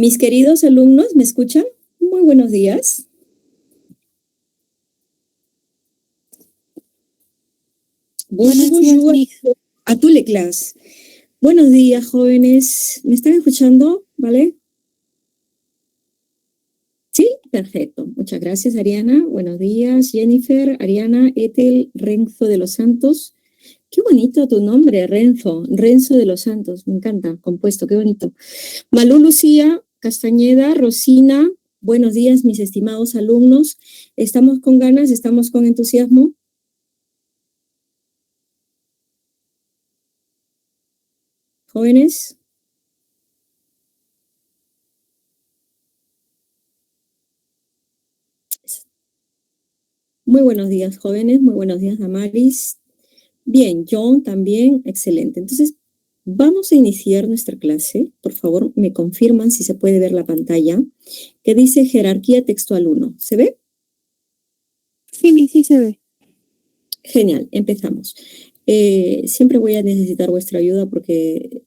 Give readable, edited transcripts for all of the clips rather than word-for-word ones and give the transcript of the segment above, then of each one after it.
Mis queridos alumnos, ¿me escuchan? Muy buenos días. Buenos días, Miss. A tu clase. Buenos días, jóvenes. ¿Me están escuchando? ¿Vale? Sí, perfecto. Muchas gracias, Ariana. Buenos días, Jennifer, Ariana, Ethel, Renzo de los Santos. Qué bonito tu nombre, Renzo. Renzo de los Santos. Me encanta. Compuesto, qué bonito. Malú Lucía Castañeda, Rosina. Buenos días, mis estimados alumnos. ¿Estamos con ganas? ¿Estamos con entusiasmo? Jóvenes. Muy buenos días, jóvenes. Muy buenos días, Damaris. Bien, John también. Excelente. Entonces, vamos a iniciar nuestra clase. Por favor, me confirman si se puede ver la pantalla que dice jerarquía textual 1. ¿Se ve? Sí, Miss, sí se ve. Genial, empezamos. Siempre voy a necesitar vuestra ayuda porque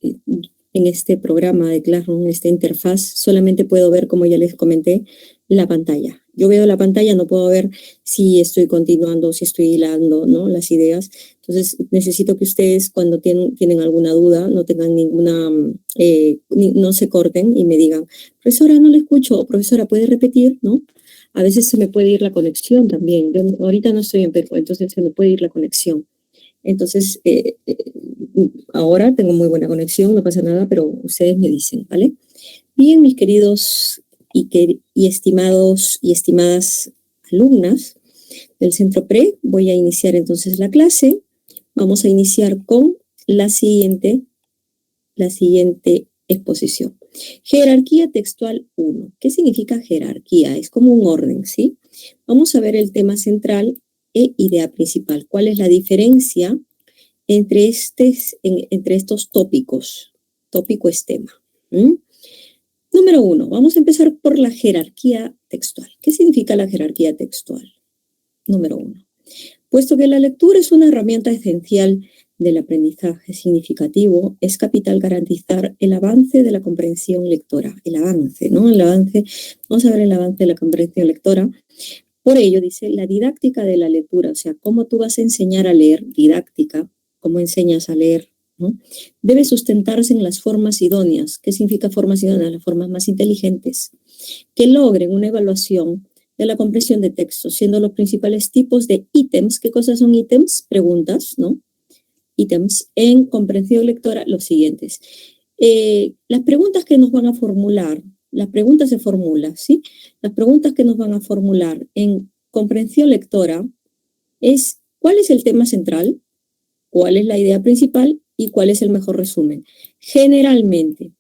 en este programa de Classroom, en esta interfaz, solamente puedo ver, como ya les comenté, la pantalla. Yo veo la pantalla, no puedo ver si estoy continuando, si estoy hilando, ¿no? Las ideas. Entonces, necesito que ustedes, cuando tienen alguna duda, no tengan ninguna, no se corten y me digan, profesora, no le escucho, o profesora, ¿puede repetir? ¿No? A veces se me puede ir la conexión también. Yo ahorita no estoy en Perú, entonces se me puede ir la conexión. Entonces, ahora tengo muy buena conexión, no pasa nada, pero ustedes me dicen, ¿vale? Bien, mis queridos y estimados y estimadas alumnas del Centro Pre, voy a iniciar entonces la clase. Vamos a iniciar con la siguiente exposición. Jerarquía textual 1. ¿Qué significa jerarquía? Es como un orden, ¿sí? Vamos a ver el tema central e idea principal. ¿Cuál es la diferencia entre estos tópicos? Tópico es tema. Número 1. Vamos a empezar por la jerarquía textual. ¿Qué significa la jerarquía textual? Número 1. Puesto que la lectura es una herramienta esencial del aprendizaje significativo, es capital garantizar el avance de la comprensión lectora. El avance, ¿no? Vamos a ver el avance de la comprensión lectora. Por ello, dice, la didáctica de la lectura, o sea, cómo tú vas a enseñar a leer, didáctica, cómo enseñas a leer, ¿no? Debe sustentarse en las formas idóneas. ¿Qué significa formas idóneas? Las formas más inteligentes, que logren una evaluación de la comprensión de texto, siendo los principales tipos de ítems. ¿Qué cosas son ítems? Preguntas, ¿no? Ítems en comprensión lectora, los siguientes. Las preguntas que nos van a formular, las preguntas se formulan, ¿sí? Las preguntas que nos van a formular en comprensión lectora es ¿cuál es el tema central? ¿Cuál es la idea principal? ¿Y cuál es el mejor resumen? Generalmente,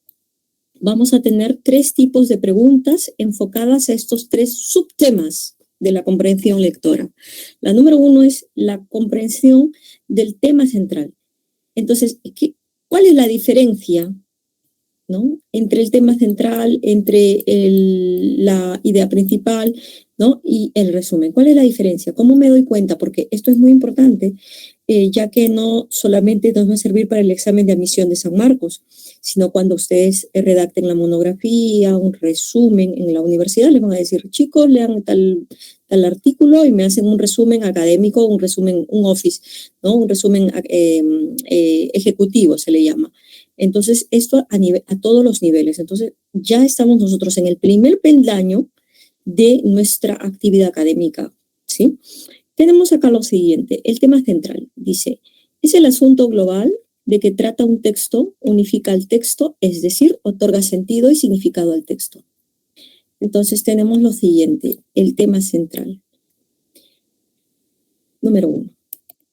vamos a tener 3 tipos de preguntas enfocadas a estos 3 subtemas de la comprensión lectora. La número 1 es la comprensión del tema central. Entonces, ¿cuál es la diferencia, ¿no? Entre el tema central, entre la idea principal, ¿no? Y el resumen? ¿Cuál es la diferencia? ¿Cómo me doy cuenta? Porque esto es muy importante, ya que no solamente nos va a servir para el examen de admisión de San Marcos, sino cuando ustedes redacten la monografía, un resumen en la universidad, les van a decir, chicos, lean tal artículo y me hacen un resumen académico, un resumen, un office, ¿no? Un resumen ejecutivo se le llama. Entonces, esto a todos los niveles. Entonces, ya estamos nosotros en el primer peldaño de nuestra actividad académica, ¿sí? Tenemos acá lo siguiente, el tema central. Dice, es el asunto global de que trata un texto, unifica el texto, es decir, otorga sentido y significado al texto. Entonces tenemos lo siguiente, el tema central. Número 1.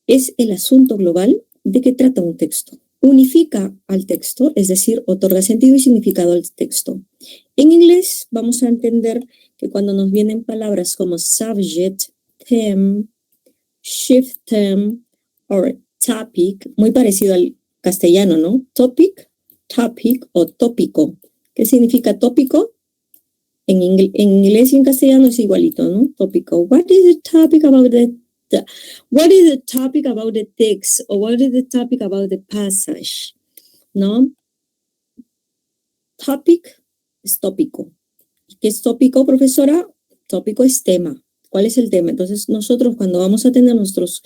Es el asunto global de que trata un texto. Unifica al texto, es decir, otorga sentido y significado al texto. En inglés vamos a entender que cuando nos vienen palabras como subject, theme, shift theme, or topic, muy parecido al castellano, ¿no? Topic o tópico. ¿Qué significa tópico? En inglés y en castellano es igualito, ¿no? Tópico. What is the topic about the text? Or what is the topic about the passage? ¿No? Topic es tópico. ¿Qué es tópico, profesora? Tópico es tema. ¿Cuál es el tema? Entonces, nosotros cuando vamos a tener nuestros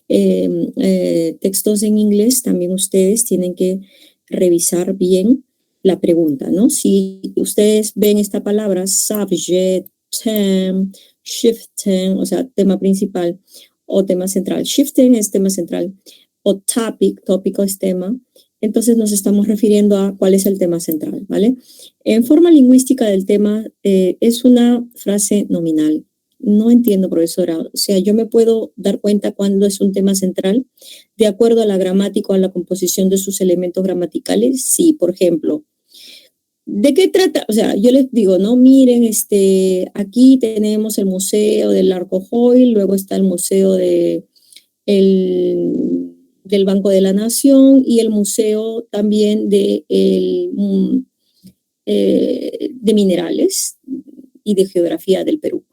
textos en inglés, también ustedes tienen que revisar bien la pregunta, ¿no? Si ustedes ven esta palabra, subject, term, shifting, o sea, tema principal o tema central. Shifting es tema central o topic, tópico es tema. Entonces nos estamos refiriendo a cuál es el tema central, ¿vale? En forma lingüística del tema es una frase nominal. No entiendo, profesora. O sea, yo me puedo dar cuenta cuando es un tema central de acuerdo a la gramática o a la composición de sus elementos gramaticales. Sí, por ejemplo, ¿de qué trata? O sea, yo les digo, no, miren, aquí tenemos el Museo del Arco Hoy, luego está el Museo del Banco de la Nación y el Museo también de Minerales y de Geografía del Perú.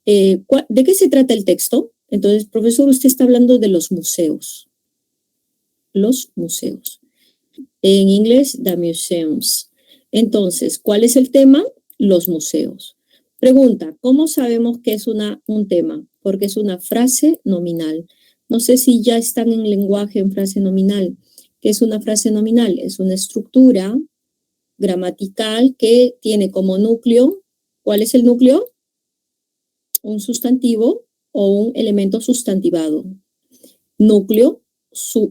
¿De qué se trata el texto? Entonces, profesor, usted está hablando de los museos. Los museos. En inglés, the museums. Entonces, ¿cuál es el tema? Los museos. Pregunta, ¿cómo sabemos que es un tema? Porque es una frase nominal. No sé si ya están en lenguaje en frase nominal. ¿Qué es una frase nominal? Es una estructura gramatical que tiene como núcleo, ¿cuál es el núcleo? Un sustantivo o un elemento sustantivado. Núcleo,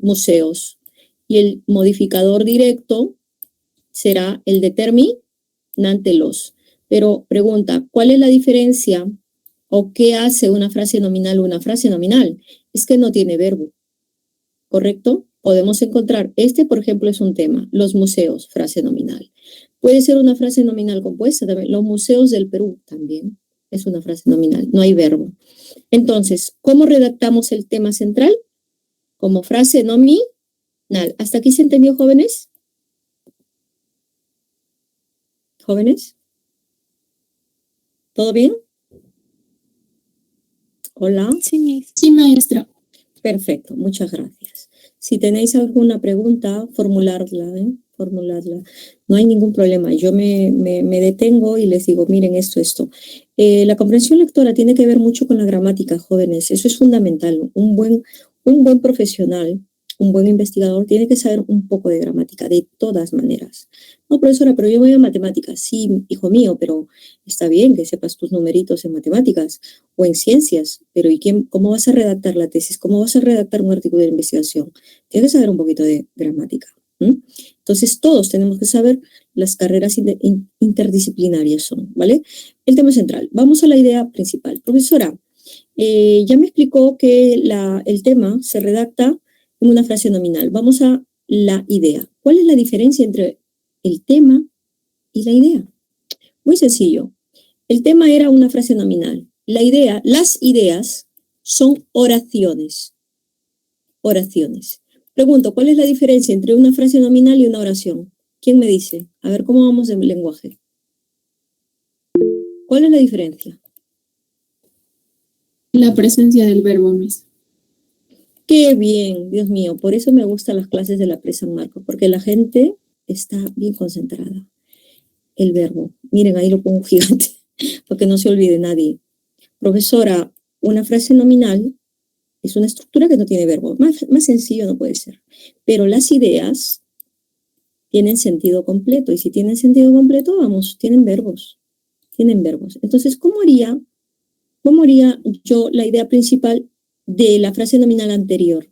museos. Y el modificador directo será el determinante los. Pero pregunta, ¿cuál es la diferencia o qué hace una frase nominal o una frase nominal? Es que no tiene verbo, ¿correcto? Podemos encontrar, por ejemplo, es un tema, los museos, frase nominal. Puede ser una frase nominal compuesta también, los museos del Perú también es una frase nominal, no hay verbo. Entonces, ¿cómo redactamos el tema central? Como frase nominal. ¿Hasta aquí se entendió, jóvenes? ¿Jóvenes? ¿Todo bien? Hola. Sí, maestra. Perfecto, muchas gracias. Si tenéis alguna pregunta, formularla, formularla. No hay ningún problema. Yo me detengo y les digo, miren esto. La comprensión lectora tiene que ver mucho con la gramática, jóvenes. Eso es fundamental. Un buen profesional, un buen investigador tiene que saber un poco de gramática, de todas maneras. No, profesora, pero yo voy a matemáticas. Sí, hijo mío, pero está bien que sepas tus numeritos en matemáticas o en ciencias, pero ¿y cómo vas a redactar la tesis? ¿Cómo vas a redactar un artículo de investigación? Tienes que saber un poquito de gramática. Entonces, todos tenemos que saber las carreras interdisciplinarias son, ¿vale? El tema central. Vamos a la idea principal. Profesora, ya me explicó que el tema se redacta en una frase nominal. Vamos a la idea. ¿Cuál es la diferencia entre el tema y la idea? Muy sencillo. El tema era una frase nominal. Las ideas son oraciones. Oraciones. Pregunto, ¿cuál es la diferencia entre una frase nominal y una oración? ¿Quién me dice? A ver, ¿cómo vamos en lenguaje? ¿Cuál es la diferencia? La presencia del verbo, Miss. Qué bien, Dios mío. Por eso me gustan las clases de la Pre San Marcos, porque la gente está bien concentrada. El verbo. Miren, ahí lo pongo gigante, para que no se olvide nadie. Profesora, una frase nominal es una estructura que no tiene verbo. Más sencillo no puede ser. Pero las ideas tienen sentido completo. Y si tienen sentido completo, tienen verbos. Tienen verbos. Entonces, ¿cómo haría yo la idea principal de la frase nominal anterior?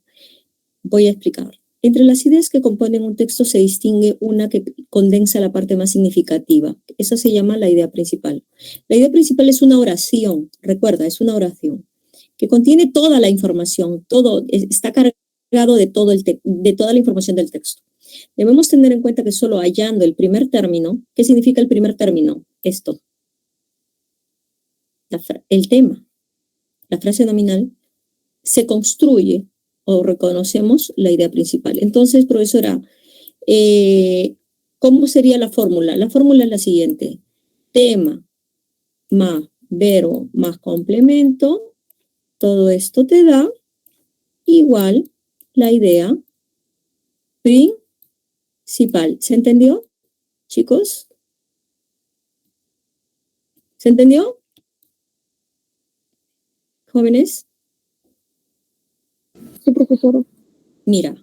Voy a explicar. Entre las ideas que componen un texto se distingue una que condensa la parte más significativa. Esa se llama la idea principal. La idea principal es una oración. Recuerda, es una oración que contiene toda la información, está cargado de toda la información del texto. Debemos tener en cuenta que solo hallando el primer término, ¿qué significa el primer término? Esto. El tema, la frase nominal, se construye o reconocemos la idea principal. Entonces, profesora, ¿cómo sería la fórmula? La fórmula es la siguiente. Tema más verbo más complemento. Todo esto te da igual la idea principal. ¿Se entendió, chicos? ¿Se entendió? ¿Jóvenes? Sí, profesora. Mira,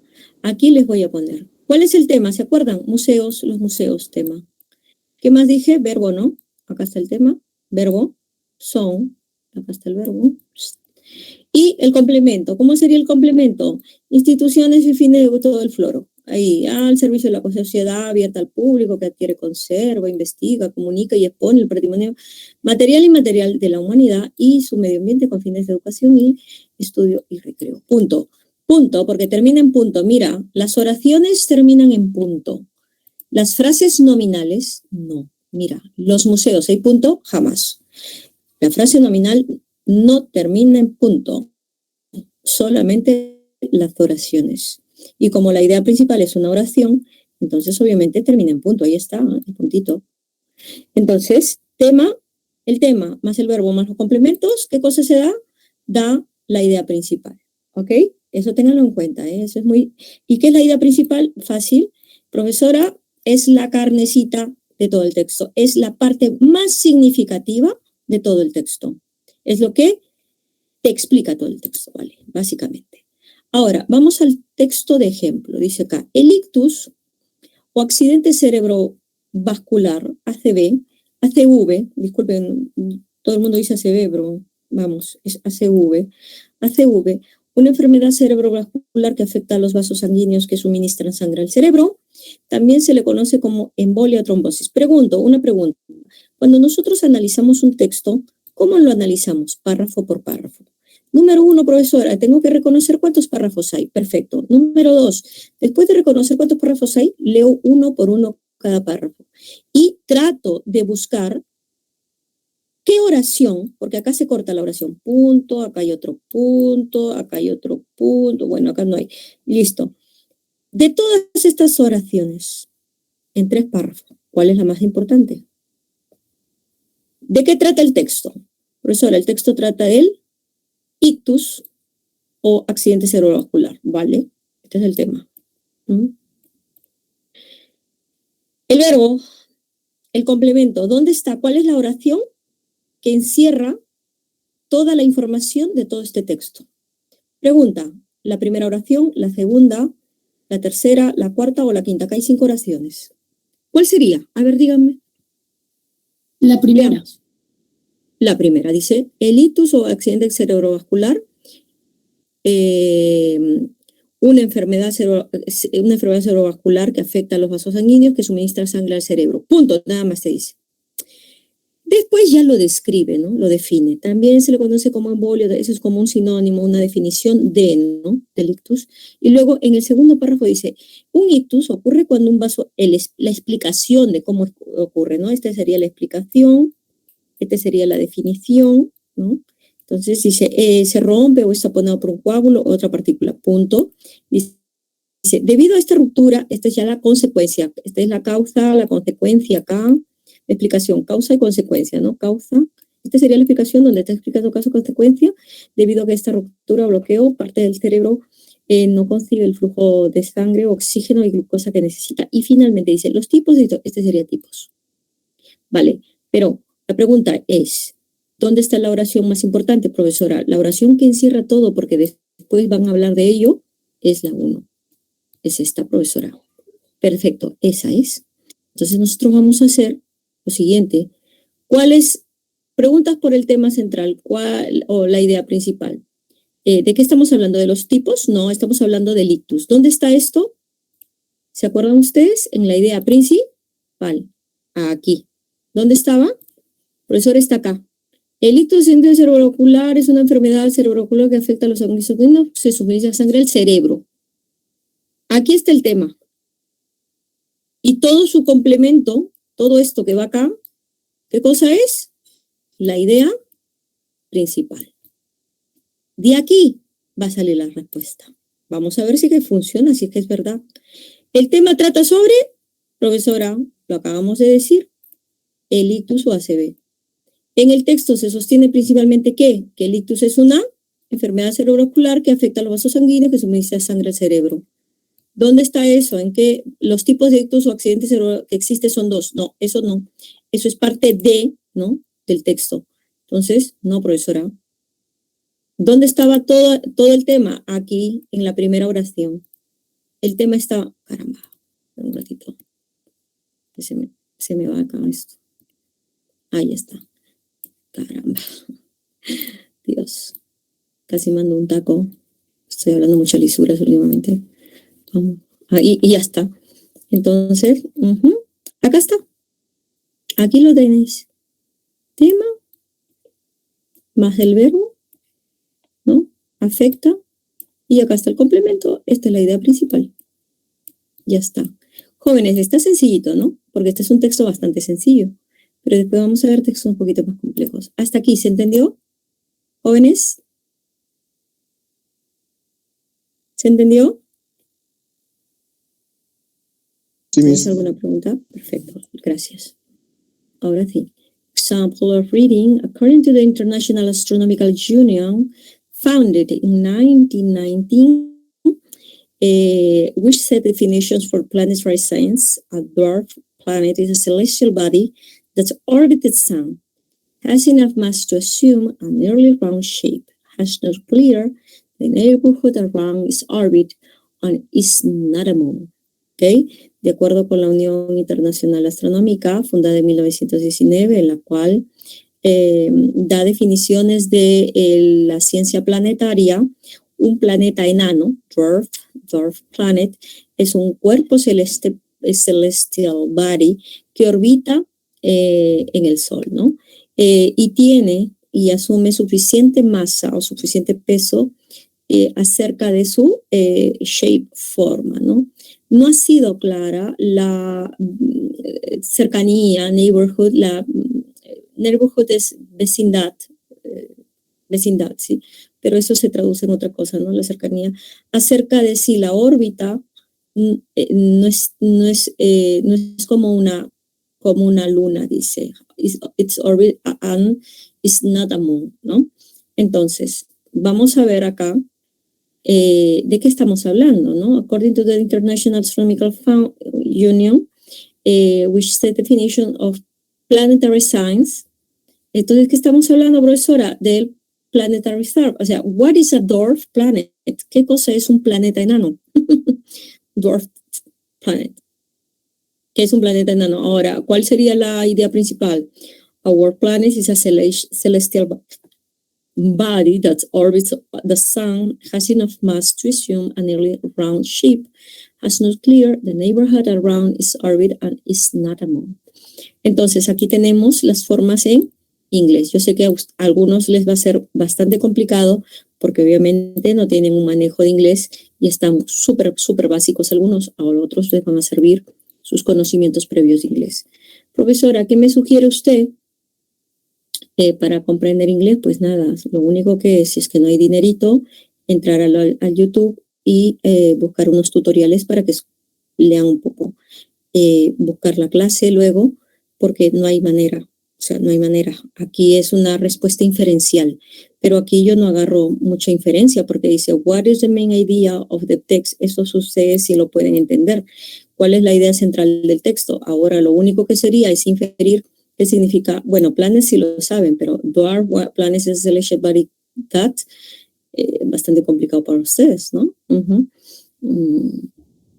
aquí les voy a poner. ¿Cuál es el tema? ¿Se acuerdan? Museos, los museos, tema. ¿Qué más dije? Verbo, ¿no? Acá está el tema. Verbo, son. Acá está el verbo. Y el complemento. ¿Cómo sería el complemento? Instituciones y fines de todo el floro. Ahí, al servicio de la sociedad, abierta al público, que adquiere, conserva, investiga, comunica y expone el patrimonio material e inmaterial de la humanidad y su medio ambiente con fines de educación y estudio y recreo. Punto. Punto, porque termina en punto. Mira, las oraciones terminan en punto. Las frases nominales, no. Mira, los museos, ¿hay punto? Jamás. La frase nominal no termina en punto, solamente las oraciones. Y como la idea principal es una oración, entonces obviamente termina en punto, ahí está, el puntito. Entonces, el tema más el verbo más los complementos, ¿qué cosa se da? Da la idea principal, ¿ok? Eso ténganlo en cuenta, ¿eh? Eso es muy... ¿Y qué es la idea principal? Fácil. Profesora, es la carnecita de todo el texto, es la parte más significativa de todo el texto. Es lo que te explica todo el texto, ¿vale? Básicamente. Ahora, vamos al texto de ejemplo. Dice acá, el ictus o accidente cerebrovascular, ACV, disculpen, todo el mundo dice ACV, pero vamos, es ACV, una enfermedad cerebrovascular que afecta a los vasos sanguíneos que suministran sangre al cerebro. También se le conoce como embolia o trombosis. Una pregunta. Cuando nosotros analizamos un texto, ¿cómo lo analizamos? Párrafo por párrafo. Número 1, profesora, tengo que reconocer cuántos párrafos hay. Perfecto. Número 2, después de reconocer cuántos párrafos hay, leo uno por uno cada párrafo. Y trato de buscar qué oración, porque acá se corta la oración, punto, acá hay otro punto, acá hay otro punto, bueno, acá no hay. Listo. De todas estas oraciones, en 3 párrafos, ¿cuál es la más importante? ¿De qué trata el texto? Profesora, el texto trata del ictus o accidente cerebrovascular, ¿vale? Este es el tema. El verbo, el complemento, ¿dónde está? ¿Cuál es la oración que encierra toda la información de todo este texto? Pregunta, la primera oración, la segunda, la tercera, la cuarta o la quinta. Acá hay 5 oraciones. ¿Cuál sería? A ver, díganme. La primera. Veamos. La primera dice, el ictus o accidente cerebrovascular, una enfermedad cerebrovascular que afecta a los vasos sanguíneos que suministra sangre al cerebro. Punto, nada más se dice. Después ya lo describe, ¿no? Lo define. También se le conoce como embolio, eso es como un sinónimo, una definición de, ¿no? Del ictus. Y luego en el segundo párrafo dice, un ictus ocurre cuando un vaso, la explicación de cómo ocurre, ¿no? Esta sería la explicación, esta sería la definición, ¿no? Entonces dice, se rompe o es taponado por un coágulo o otra partícula, punto. Dice, debido a esta ruptura, esta es ya la consecuencia, esta es la causa, la consecuencia acá, la explicación, causa y consecuencia, ¿no? Causa, esta sería la explicación donde está explicando causa-consecuencia, debido a que esta ruptura o bloqueo, parte del cerebro no consigue el flujo de sangre, oxígeno y glucosa que necesita. Y finalmente dice, los tipos, este sería tipos. Vale, pero la pregunta es, ¿dónde está la oración más importante, profesora? La oración que encierra todo, porque después van a hablar de ello, es la 1. Es esta, profesora. Perfecto, esa es. Entonces nosotros vamos a hacer lo siguiente. ¿Cuáles preguntas por el tema central? ¿Cuál o la idea principal? ¿De qué estamos hablando? ¿De los tipos? No, estamos hablando del ictus. ¿Dónde está esto? ¿Se acuerdan ustedes? En la idea principal. Aquí. ¿Dónde estaba? Profesor, está acá. El ictus cerebrovascular es una enfermedad cerebrovascular que afecta a los órganos sanguíneos, se suministra sangre al cerebro. Aquí está el tema. Y todo su complemento, todo esto que va acá, ¿qué cosa es? La idea principal. De aquí va a salir la respuesta. Vamos a ver si es que funciona, si es que es verdad. El tema trata sobre, profesora, lo acabamos de decir, el ictus o ACV. En el texto se sostiene principalmente que el ictus es una enfermedad cerebrovascular que afecta a los vasos sanguíneos que suministra sangre al cerebro. ¿Dónde está eso? ¿En qué los tipos de ictus o accidentes cerebrales que existen son 2? No, eso no. Eso es parte de, ¿no? del texto. Entonces, no, profesora. ¿Dónde estaba todo el tema? Aquí, en la primera oración. El tema estaba... Caramba, un ratito. Se me va acá esto. Ahí está. Caramba. Dios. Casi mando un taco. Estoy hablando muchas lisuras últimamente. Vamos. Ahí, y ya está. Entonces, acá está. Aquí lo tenéis. Tema más el verbo, ¿no? Afecta. Y acá está el complemento. Esta es la idea principal. Ya está. Jóvenes, está sencillito, ¿no? Porque este es un texto bastante sencillo. Pero después vamos a ver textos un poquito más complejos. ¿Hasta aquí se entendió? Jóvenes. ¿Se entendió? Sí, ¿Tienes Miss. alguna pregunta? Perfecto. Gracias. Ahora sí. Example of reading. According to the International Astronomical Union, founded in 1919, which set definitions for planetary science, a dwarf planet is a celestial body that orbits the sun, has enough mass to assume a nearly round shape, has not clear the neighborhood around its orbit, and is not a moon. ¿Okay? De acuerdo con la Unión Internacional Astronómica, fundada en 1919, en la cual da definiciones de la ciencia planetaria, un planeta enano, dwarf planet, es un cuerpo celestial body que orbita en el Sol, ¿no? Y tiene y asume suficiente masa o suficiente peso acerca de su shape, forma, ¿no? No ha sido clara la cercanía, neighborhood, neighborhood es vecindad, ¿sí? Pero eso se traduce en otra cosa, ¿no? La cercanía, acerca de si la órbita no es como una luna, dice. It's orbit and it's not a moon, ¿no? Entonces, vamos a ver acá de qué estamos hablando, ¿no? According to the International Astronomical Union, which set definition of planetary science. Entonces, ¿qué estamos hablando, profesora? Del planetary star. O sea, what is a dwarf planet? ¿Qué cosa es un planeta enano? Dwarf planet. ¿Qué es un planeta enano? Ahora, ¿cuál sería la idea principal? Our planet is a celestial body that orbits the sun, has enough mass to assume a nearly round shape, has not cleared the neighborhood around its orbit, and is not a moon. Entonces, aquí tenemos las formas en inglés. Yo sé que a algunos les va a ser bastante complicado porque obviamente no tienen un manejo de inglés y están súper básicos algunos, a otros les van a servir sus conocimientos previos de inglés. Profesora, ¿qué me sugiere usted para comprender inglés? Pues nada, lo único que es, si es que no hay dinerito, entrar al YouTube y buscar unos tutoriales para que lean un poco. Buscar la clase luego, porque no hay manera. O sea, no hay manera. Aquí es una respuesta inferencial, pero aquí yo no agarro mucha inferencia porque dice, what is the main idea of the text? Eso ustedes sí lo pueden entender. ¿Cuál es la idea central del texto? Ahora, lo único que sería es inferir qué significa, bueno, planes sí lo saben, pero dwarf planes es celestial body that, bastante complicado para ustedes, ¿no?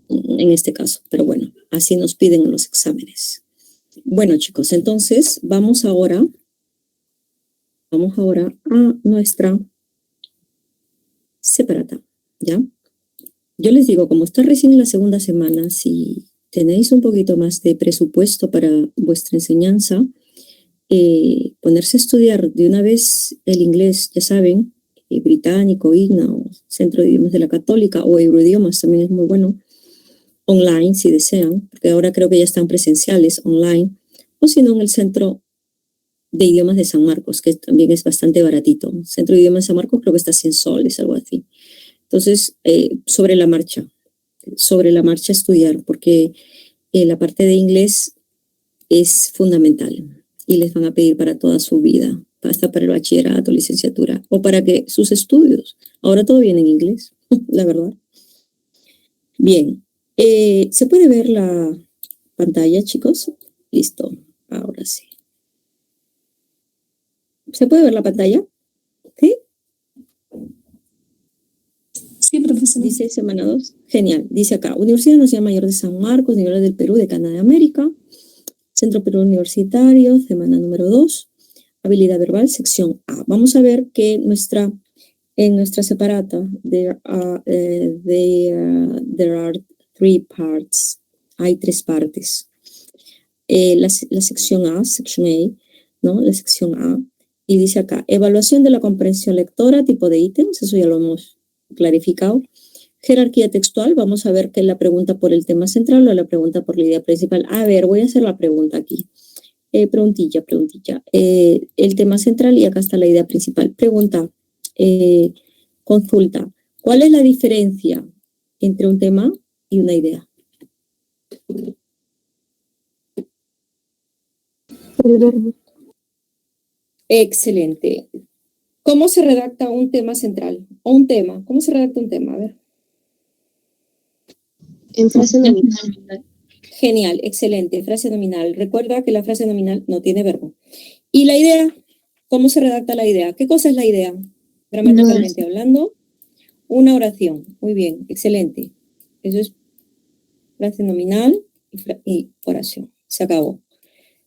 En este caso, pero bueno, así nos piden en los exámenes. Bueno, chicos, entonces vamos ahora a nuestra separata, ¿ya? Yo les digo, como está recién en la segunda semana, si tenéis un poquito más de presupuesto para vuestra enseñanza, ponerse a estudiar de una vez el inglés, ya saben, británico, IGNA o Centro de Idiomas de la Católica o Euroidiomas también es muy bueno, online si desean, porque ahora creo que ya están presenciales online, o si no en el Centro de Idiomas de San Marcos, que también es bastante baratito. Centro de Idiomas de San Marcos creo que está a 100 soles, algo así. Entonces, sobre la marcha estudiar, porque la parte de inglés es fundamental y les van a pedir para toda su vida, hasta para el bachillerato, licenciatura, o para que sus estudios. Ahora todo viene en inglés, la verdad. Bien, ¿se puede ver la pantalla, chicos? Listo, ahora sí. ¿Se puede ver la pantalla? ¿Sí? Sí, profesora. Dice semana 2. Genial. Dice acá, Universidad Nacional Mayor de San Marcos, Niveles del Perú, de Canadá de América. Centro Perú Universitario, semana número 2. Habilidad verbal, sección A. Vamos a ver que en nuestra separata there are 3 parts. Hay 3 partes. La sección A, sección A, ¿no? La sección A. Y dice acá, evaluación de la comprensión lectora, tipo de ítems, eso ya lo hemos clarificado. Jerarquía textual, vamos a ver que es la pregunta por el tema central o la pregunta por la idea principal. A ver, voy a hacer la pregunta aquí. Preguntilla. El tema central y acá está la idea principal. Pregunta, consulta. ¿Cuál es la diferencia entre un tema y una idea? El verbo. Excelente. ¿Cómo se redacta un tema central? O un tema. ¿Cómo se redacta un tema? A ver. En frase nominal. Genial, excelente. Frase nominal. Recuerda que la frase nominal no tiene verbo. ¿Y la idea? ¿Cómo se redacta la idea? ¿Qué cosa es la idea? Gramaticalmente hablando, una oración. Muy bien, excelente. Eso es frase nominal y oración. Se acabó.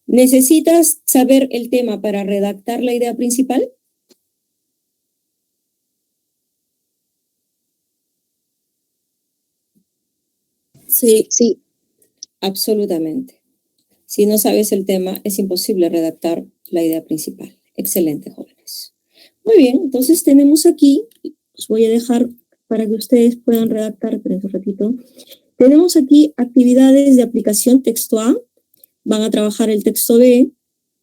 ¿Necesitas saber el tema para redactar la idea principal? Sí. Absolutamente. Si no sabes el tema, es imposible redactar la idea principal. Excelente, jóvenes. Muy bien, entonces tenemos aquí, os voy a dejar para que ustedes puedan redactar, pero un ratito. Tenemos aquí actividades de aplicación texto A, van a trabajar el texto B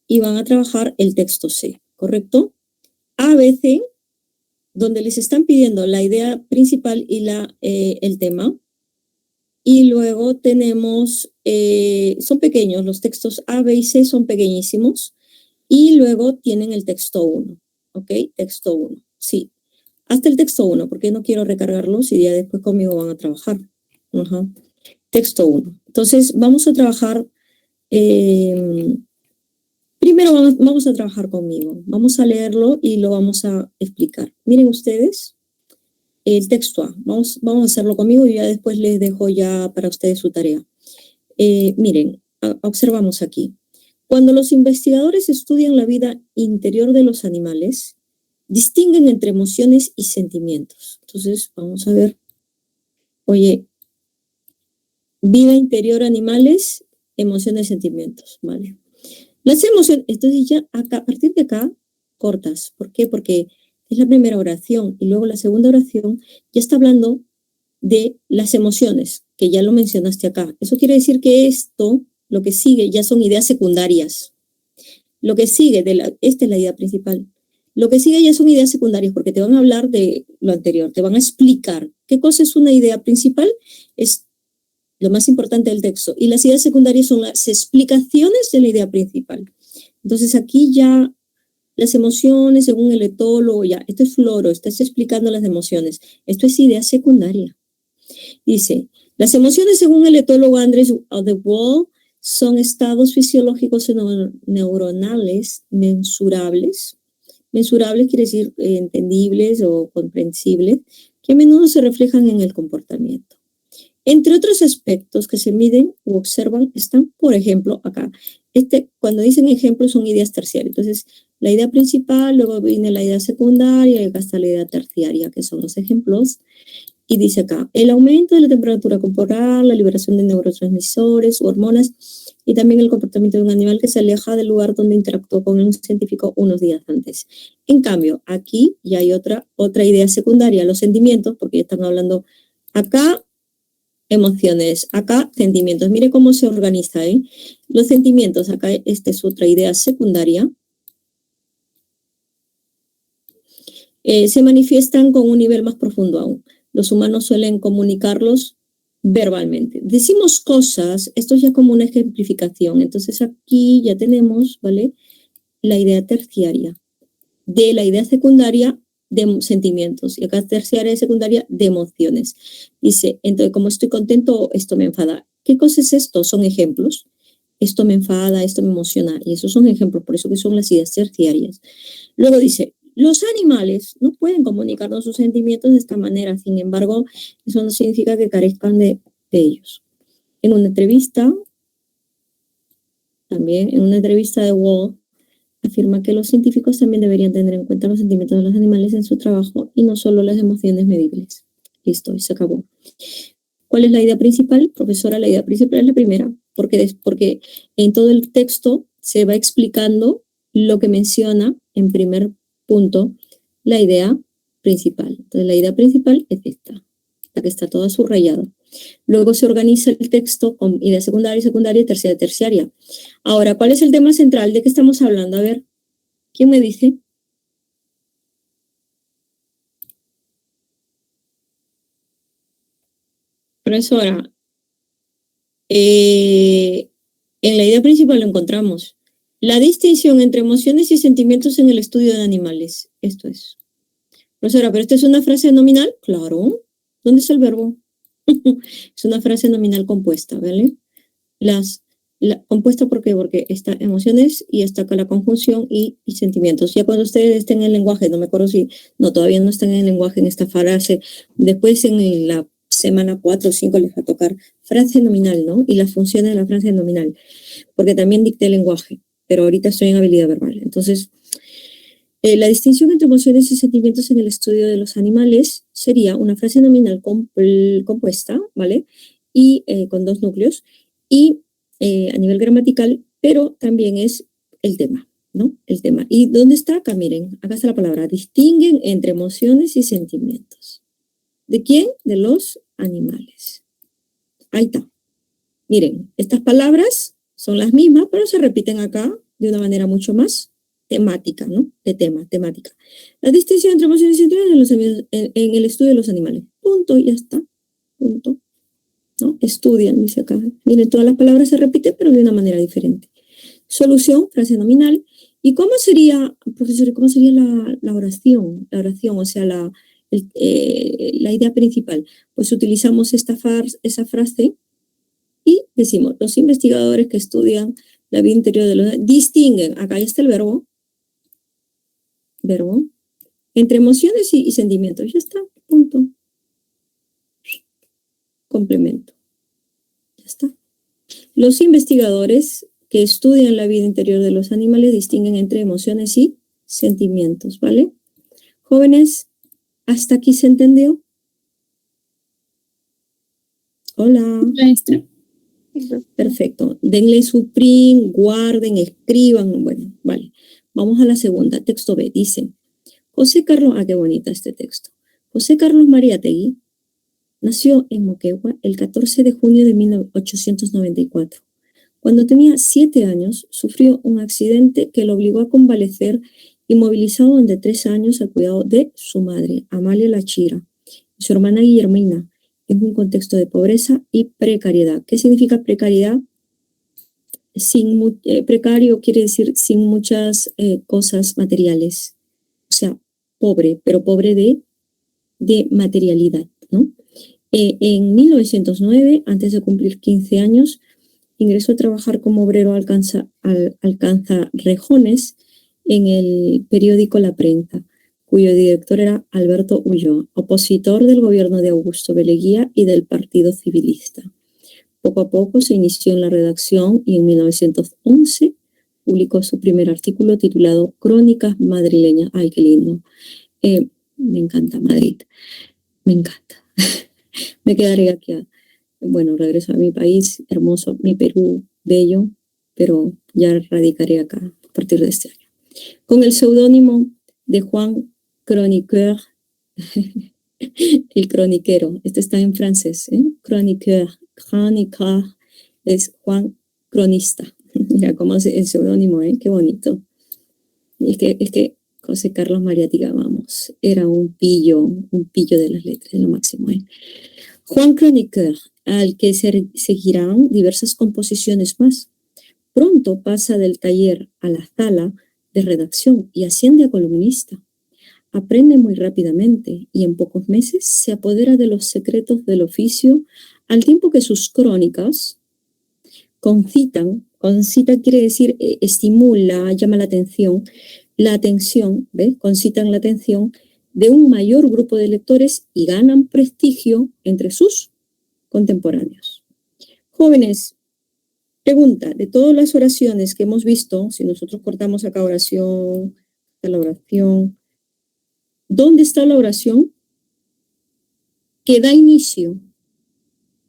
y van a trabajar el texto C, ¿correcto? A, B, C, donde les están pidiendo la idea principal y el tema. Y luego tenemos, son pequeños, los textos A, B y C son pequeñísimos. Y luego tienen el texto 1, ¿ok? Texto 1, sí. Hasta el texto 1, porque no quiero recargarlos y ya después conmigo van a trabajar. Ajá. Texto 1. Entonces, vamos a trabajar, primero vamos a trabajar conmigo. Vamos a leerlo y lo vamos a explicar. Miren ustedes. El texto A. Vamos a hacerlo conmigo y ya después les dejo ya para ustedes su tarea. Miren, observamos aquí. Cuando los investigadores estudian la vida interior de los animales, distinguen entre emociones y sentimientos. Entonces, vamos a ver. Oye, vida interior animales, emociones, sentimientos, ¿vale? Las emociones, entonces ya acá, a partir de acá, cortas. ¿Por qué? Porque es la primera oración y luego la segunda oración ya está hablando de las emociones, que ya lo mencionaste acá. Eso quiere decir que esto, lo que sigue, ya son ideas secundarias. Lo que sigue, esta es la idea principal. Lo que sigue ya son ideas secundarias porque te van a hablar de lo anterior, te van a explicar qué cosa es una idea principal, es lo más importante del texto. Y las ideas secundarias son las explicaciones de la idea principal. Entonces aquí ya las emociones, según el etólogo, ya, esto es floro, estás explicando las emociones. Esto es idea secundaria. Dice, las emociones, según el etólogo Andres Odewald, son estados fisiológicos neuronales mensurables. Mensurables quiere decir entendibles o comprensibles, que a menudo se reflejan en el comportamiento. Entre otros aspectos que se miden u observan están, por ejemplo, acá. Cuando dicen ejemplos son ideas terciarias. Entonces, la idea principal, luego viene la idea secundaria y acá está la idea terciaria, que son los ejemplos. Y dice acá, el aumento de la temperatura corporal, la liberación de neurotransmisores u hormonas y también el comportamiento de un animal que se aleja del lugar donde interactuó con un científico unos días antes. En cambio, aquí ya hay otra idea secundaria, los sentimientos, porque ya están hablando acá emociones, acá sentimientos. Mire cómo se organiza, ¿eh? Los sentimientos, acá esta es otra idea secundaria. Se manifiestan con un nivel más profundo aún. Los humanos suelen comunicarlos verbalmente. Decimos cosas, esto es ya como una ejemplificación. Entonces aquí ya tenemos, ¿vale? La idea terciaria. De la idea secundaria de sentimientos. Y acá terciaria y secundaria de emociones. Dice, entonces, como estoy contento, esto me enfada. ¿Qué cosa es esto? Son ejemplos. esto me enfada, esto me emociona, y esos son ejemplos, por eso que son las ideas terciarias. Luego dice, los animales no pueden comunicarnos sus sentimientos de esta manera, sin embargo, eso no significa que carezcan de ellos. En una entrevista, también en una entrevista de Wall, afirma que los científicos también deberían tener en cuenta los sentimientos de los animales en su trabajo y no solo las emociones medibles. Listo, y se acabó. ¿Cuál es la idea principal? Profesora, la idea principal es la primera, porque en todo el texto se va explicando lo que menciona en primer punto la idea principal. Entonces, la idea principal es esta, la que está toda subrayada. Luego se organiza el texto con idea secundaria, secundaria y terciaria, terciaria. Ahora, ¿cuál es el tema central? ¿De qué estamos hablando? A ver, ¿quién me dice? Profesora, en la idea principal lo encontramos. La distinción entre emociones y sentimientos en el estudio de animales. Esto es. Profesora, ¿pero esta es una frase nominal? Claro. ¿Dónde está el verbo? Es una frase nominal compuesta, ¿vale? Compuesta, ¿por qué? Porque está emociones y está acá la conjunción y sentimientos. Ya cuando ustedes estén en el lenguaje, no me acuerdo si, no, todavía no están en el lenguaje en esta frase, después en la semana 4 o 5 les va a tocar frase nominal, ¿no? Y las funciones de la frase nominal, porque también dicté el lenguaje, pero ahorita estoy en habilidad verbal. Entonces, la distinción entre emociones y sentimientos en el estudio de los animales sería una frase nominal compuesta, ¿vale? Y con dos núcleos, y a nivel gramatical, pero también es el tema, ¿no? El tema. ¿Y dónde está acá? Miren, acá está la palabra. Distinguen entre emociones y sentimientos. ¿De quién? De los animales. Ahí está. Miren, estas palabras son las mismas, pero se repiten acá de una manera mucho más temática, ¿no? De tema, temática. La distinción entre emociones y sentimientos en el estudio de los animales. Punto, ya está. Punto. ¿No? Estudian, dice acá. Miren, todas las palabras se repiten, pero de una manera diferente. Solución, frase nominal. ¿Y cómo sería, profesor, cómo sería la oración? La oración, o sea, la idea principal. Pues utilizamos esa frase y decimos, los investigadores que estudian la vida interior de los... distinguen, acá está el verbo, entre emociones y sentimientos. Ya está, punto. Complemento. Ya está. Los investigadores que estudian la vida interior de los animales distinguen entre emociones y sentimientos, ¿vale? Jóvenes, ¿hasta aquí se entendió? Hola. Maestra. Perfecto. Denle su print, guarden, escriban. Bueno, vale. Vamos a la segunda. Texto B. Dice, José Carlos, qué bonita este texto. José Carlos Mariátegui nació en Moquegua el 14 de junio de 1894. Cuando tenía 7 años, sufrió un accidente que lo obligó a convalecer, inmovilizado durante 3 años al cuidado de su madre, Amalia Lachira, y su hermana Guillermina, en un contexto de pobreza y precariedad. ¿Qué significa precariedad? Precario quiere decir sin muchas cosas materiales. O sea, pobre, pero pobre de materialidad, ¿no? En 1909, antes de cumplir 15 años, ingresó a trabajar como obrero Alcanza Rejones en el periódico La Prensa, cuyo director era Alberto Ulloa, opositor del gobierno de Augusto Beleguía y del Partido Civilista. Poco a poco se inició en la redacción y en 1911 publicó su primer artículo titulado Crónicas Madrileñas. ¡Ay, qué lindo! Me encanta Madrid, me encanta. Me quedaré aquí. Bueno, regreso a mi país, hermoso, mi Perú, bello, pero ya radicaré acá a partir de este año. Con el seudónimo de Juan Chroniqueur, el croniquero. Este está en francés, ¿eh? Chroniqueur es Juan Cronista. Mira cómo es el seudónimo, ¿eh? Qué bonito. Y es que José Carlos Mariátegui, vamos, era un pillo de las letras, de lo máximo, ¿eh? Juan Chroniqueur, al que seguirán diversas composiciones más. Pronto pasa del taller a la sala de redacción y asciende a columnista. Aprende muy rápidamente y en pocos meses se apodera de los secretos del oficio, al tiempo que sus crónicas concitan Concita quiere decir estimula, llama la atención, ¿ves? Concitan la atención de un mayor grupo de lectores y ganan prestigio entre sus contemporáneos. Jóvenes, pregunta, de todas las oraciones que hemos visto, si nosotros cortamos acá oración, la oración, ¿dónde está la oración que da inicio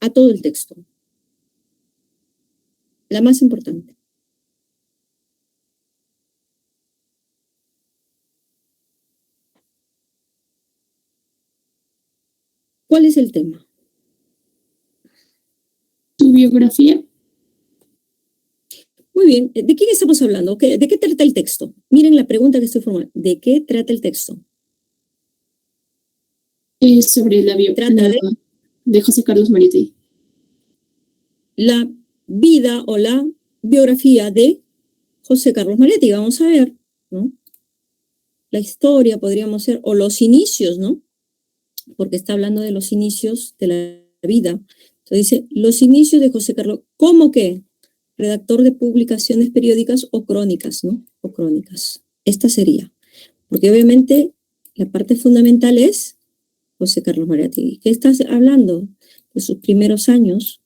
a todo el texto? La más importante. ¿Cuál es el tema? Tu biografía. Muy bien. ¿De quién estamos hablando? ¿De qué trata el texto? Miren la pregunta que estoy formulando. ¿De qué trata el texto? Sobre la biografía de José Carlos Mariátegui. La vida o la biografía de José Carlos Mariátegui. Vamos a ver, ¿no? La historia podríamos ser, o los inicios, ¿no? Porque está hablando de los inicios de la vida. Entonces dice, los inicios de José Carlos, ¿cómo qué? Redactor de publicaciones periódicas o crónicas, ¿no? O crónicas. Esta sería. Porque obviamente la parte fundamental es José Carlos Mariátegui. ¿Qué estás hablando? De sus primeros años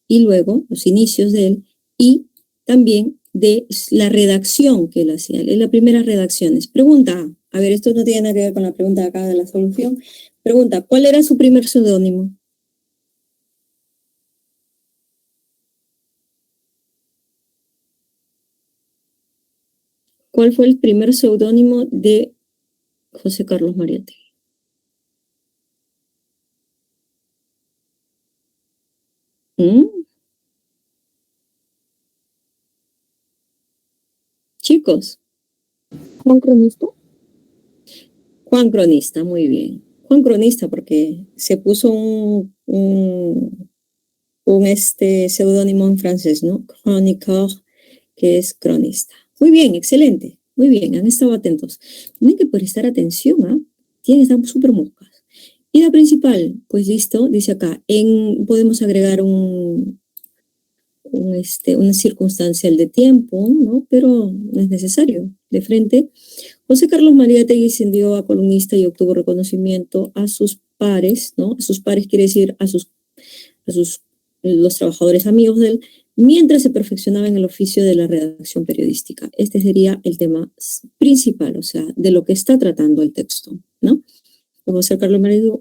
y luego los inicios de él y también de la redacción que él hacía. Es la primera redacción. Pregunta, a ver, esto no tiene nada que ver con la pregunta de acá de la solución. Pregunta, ¿cuál era su primer seudónimo? ¿Cuál fue el primer seudónimo de José Carlos Mariátegui? Chicos. Juan Cronista. Juan Cronista, muy bien. Juan Cronista porque se puso un seudónimo en francés, ¿no? Chroniqueur, que es cronista. Muy bien, excelente. Muy bien, han estado atentos. Tienen que prestar atención, ¿ah? Tienen que estar súper moscas. Y la principal, pues listo, dice acá, podemos agregar una circunstancial de tiempo, ¿no? Pero no es necesario. De frente, José Carlos Mariátegui ascendió a columnista y obtuvo reconocimiento a sus pares, ¿no? A sus pares quiere decir los trabajadores amigos de él, mientras se perfeccionaba en el oficio de la redacción periodística. Este sería el tema principal, o sea, de lo que está tratando el texto, ¿no? José Carlos Mariátegui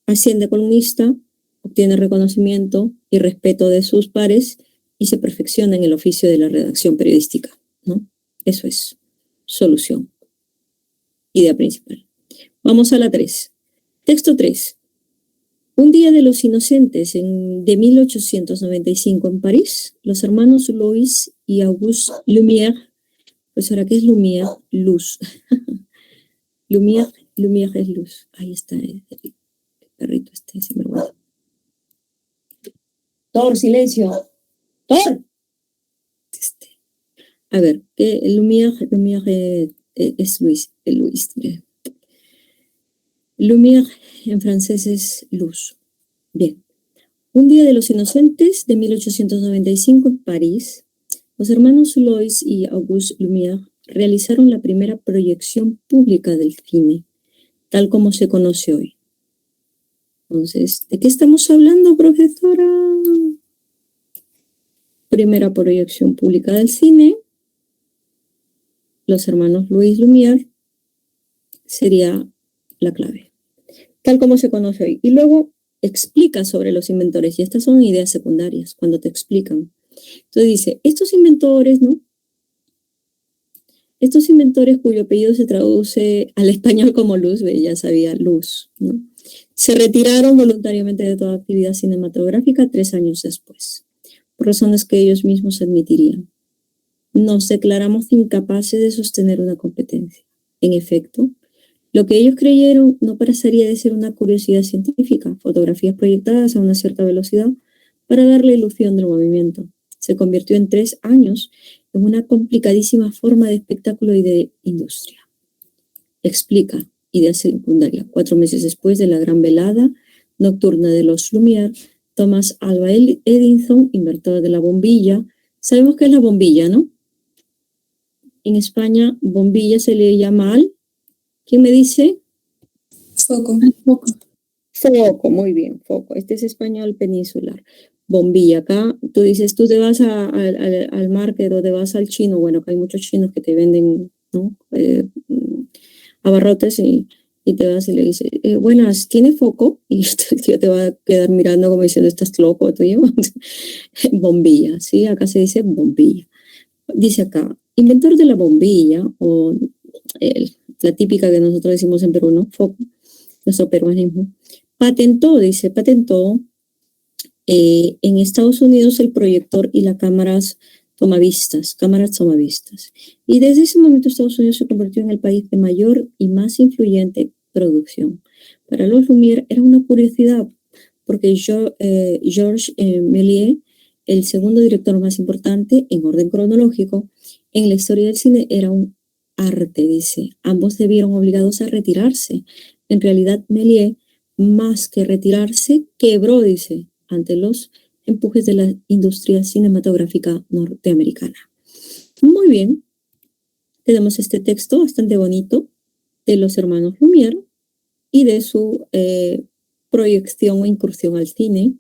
asciende a columnista, obtiene reconocimiento y respeto de sus pares y se perfecciona en el oficio de la redacción periodística, ¿no? Eso es solución. Idea principal. Vamos a la 3. Texto 3. Un día de los inocentes de 1895 en París, los hermanos Louis y Auguste Lumière, pues ahora, ¿qué es Lumière? Luz. Lumière es luz. Ahí está el perrito se me guarda. Thor, silencio. Thor. A ver, Lumière es Luis. Lumière en francés es luz. Bien. Un día de los inocentes de 1895 en París, los hermanos Louis y Auguste Lumière realizaron la primera proyección pública del cine, tal como se conoce hoy. Entonces, ¿de qué estamos hablando, profesora? Primera proyección pública del cine. Los hermanos Louis Lumière sería la clave, tal como se conoce hoy. Y luego explica sobre los inventores, y estas son ideas secundarias, cuando te explican. Entonces dice, estos inventores, ¿no? Estos inventores cuyo apellido se traduce al español como luz, ya sabía, luz, ¿no? Se retiraron voluntariamente de toda actividad cinematográfica 3 años después, por razones que ellos mismos admitirían. Nos declaramos incapaces de sostener una competencia. En efecto, lo que ellos creyeron no pasaría de ser una curiosidad científica, fotografías proyectadas a una cierta velocidad para dar la ilusión del movimiento. Se convirtió en 3 años en una complicadísima forma de espectáculo y de industria. Explica, idea secundaria, 4 meses después de la gran velada nocturna de los Lumière, Thomas Alva Edison, inventor de la bombilla, Sabemos que es la bombilla, ¿no? En España, bombilla se le llama al... ¿Quién me dice? Foco. Foco. Foco, muy bien, foco. Este es español peninsular. Bombilla. Acá tú dices, tú te vas al market o te vas al chino. Bueno, acá hay muchos chinos que te venden, ¿no? Abarrotes y te vas y le dices, buenas, ¿tiene foco? Y el tío te va a quedar mirando como diciendo, ¿estás loco, tío? Bombilla, ¿sí? Acá se dice bombilla. Dice acá, inventor de la bombilla, o la típica que nosotros decimos en Perú, ¿no? Foco, nuestro peruanismo. Patentó en Estados Unidos el proyector y las cámaras tomavistas. Y desde ese momento Estados Unidos se convirtió en el país de mayor y más influyente producción. Para los Lumière era una curiosidad, porque Georges Méliès, el segundo director más importante en orden cronológico en la historia del cine, era un arte, dice. Ambos se vieron obligados a retirarse. En realidad, Méliès, más que retirarse, quebró, dice, ante los empujes de la industria cinematográfica norteamericana. Muy bien, tenemos este texto bastante bonito de los hermanos Lumière y de su proyección o incursión al cine.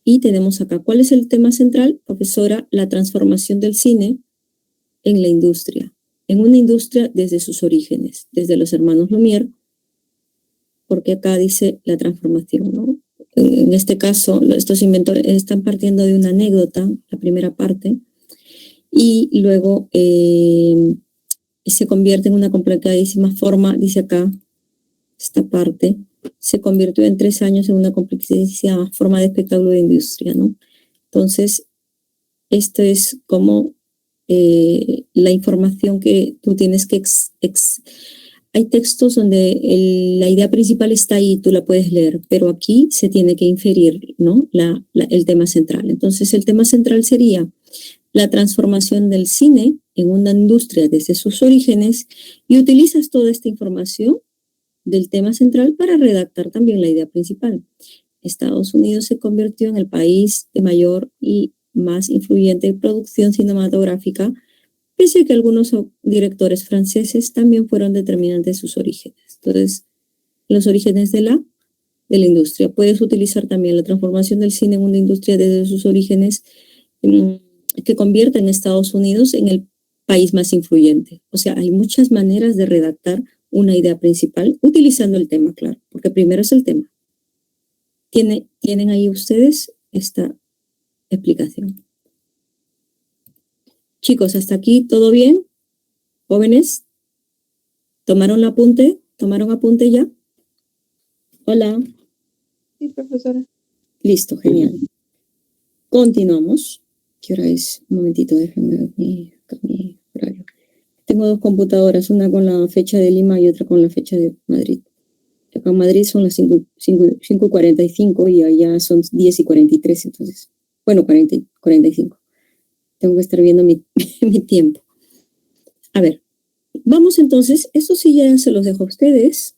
Y tenemos acá, ¿cuál es el tema central? Profesora, la transformación del cine en la industria, en una industria desde sus orígenes, desde los hermanos Lumière, porque acá dice la transformación, ¿no? En este caso, estos inventores están partiendo de una anécdota, la primera parte, y luego se convierte en una complicadísima forma, dice acá, esta parte, se convirtió en 3 años en una complicadísima forma de espectáculo de industria, ¿no? Entonces, esto es como la información que tú tienes que... Hay textos donde la idea principal está ahí, tú la puedes leer, pero aquí se tiene que inferir, ¿no? El tema central. Entonces, el tema central sería la transformación del cine en una industria desde sus orígenes, y utilizas toda esta información del tema central para redactar también la idea principal. Estados Unidos se convirtió en el país de mayor y más influyente producción cinematográfica, pese a que algunos directores franceses también fueron determinantes de sus orígenes. Entonces, los orígenes de la industria. Puedes utilizar también la transformación del cine en una industria desde sus orígenes que convierta en Estados Unidos en el país más influyente. O sea, hay muchas maneras de redactar una idea principal utilizando el tema, claro, porque primero es el tema. ¿Tienen ahí ustedes esta explicación? Chicos, ¿hasta aquí todo bien? ¿Jóvenes? ¿Tomaron apunte? ¿Tomaron apunte ya? Hola. Sí, profesora. Listo, genial. Continuamos. ¿Qué hora es? Un momentito, déjenme ver mi horario. Tengo 2 computadoras, una con la fecha de Lima y otra con la fecha de Madrid. Acá en Madrid son las 5:45 y allá son 10:43, entonces, bueno, 45. Tengo que estar viendo mi tiempo. A ver, vamos entonces, esto sí ya se los dejo a ustedes.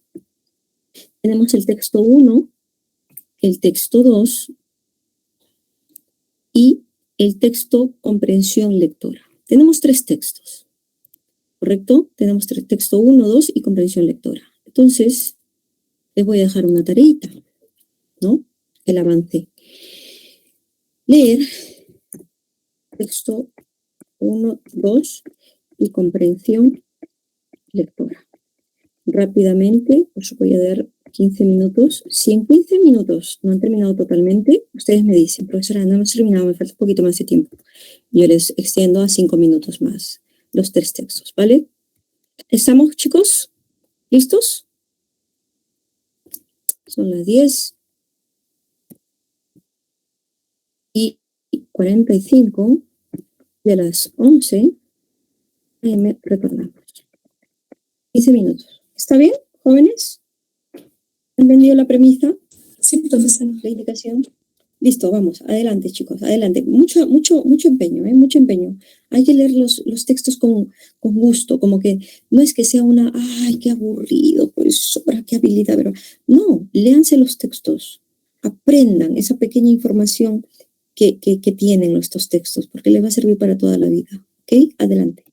Tenemos el texto 1, el texto 2 y el texto comprensión lectora. Tenemos 3 textos, ¿correcto? Tenemos 3 texto 1, 2 y comprensión lectora. Entonces, les voy a dejar una tareita, ¿no? El avance. Leer texto 1, 2 y comprensión lectora. Rápidamente, os voy a dar 15 minutos. Si en 15 minutos no han terminado totalmente, ustedes me dicen, profesora, no hemos terminado, me falta un poquito más de tiempo. Yo les extiendo a 5 minutos más los 3 textos, ¿vale? ¿Estamos, chicos? ¿Listos? Son las 10:45 de las 11 a.m. retornamos. 15 minutos. ¿Está bien, jóvenes? ¿Han entendido la premisa? Sí, profesora. La indicación. Listo, vamos. Adelante, chicos. Adelante. Mucho empeño, mucho empeño. Hay que leer los textos con gusto, como que no es que sea ¡ay, qué aburrido, profesora, qué habilidad! Pero no, léanse los textos. Aprendan esa pequeña información que tienen estos textos, porque les va a servir para toda la vida. ¿Ok? Adelante.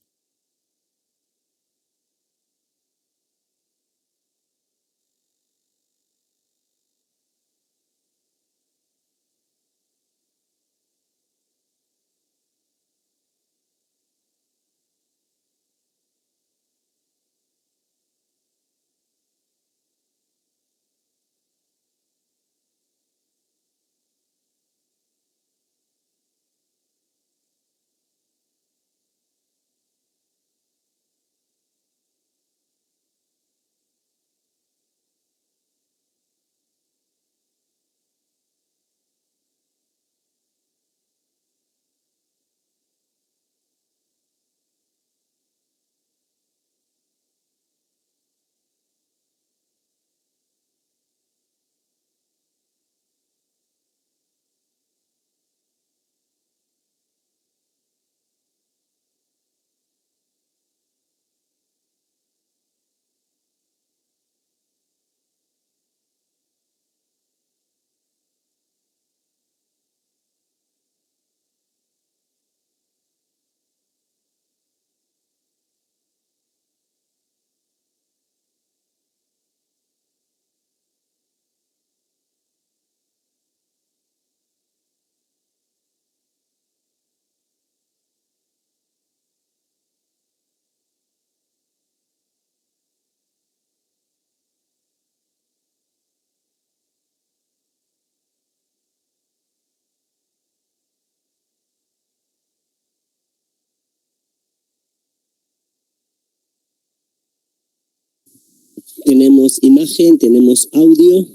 Tenemos imagen, tenemos audio.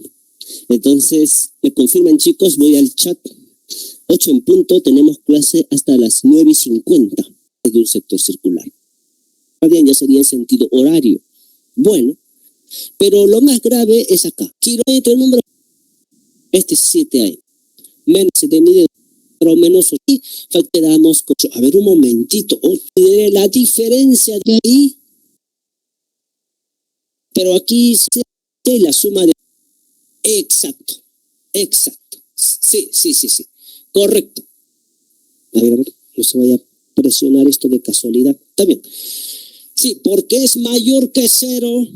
Entonces, me confirman, chicos, voy al chat. 8 en punto, tenemos clase hasta las 9:50 de un sector circular. Bien, ya sería en sentido horario. Bueno, pero lo más grave es acá. Kilómetro número, este es 7 AM. Menos se te mide o menos 8. Y quedamos con 8. A ver, un momentito. La diferencia de ahí, pero aquí se la suma de... Exacto. Sí. Correcto. A ver, no se vaya a presionar esto de casualidad. Está bien. Sí, porque es mayor que 0.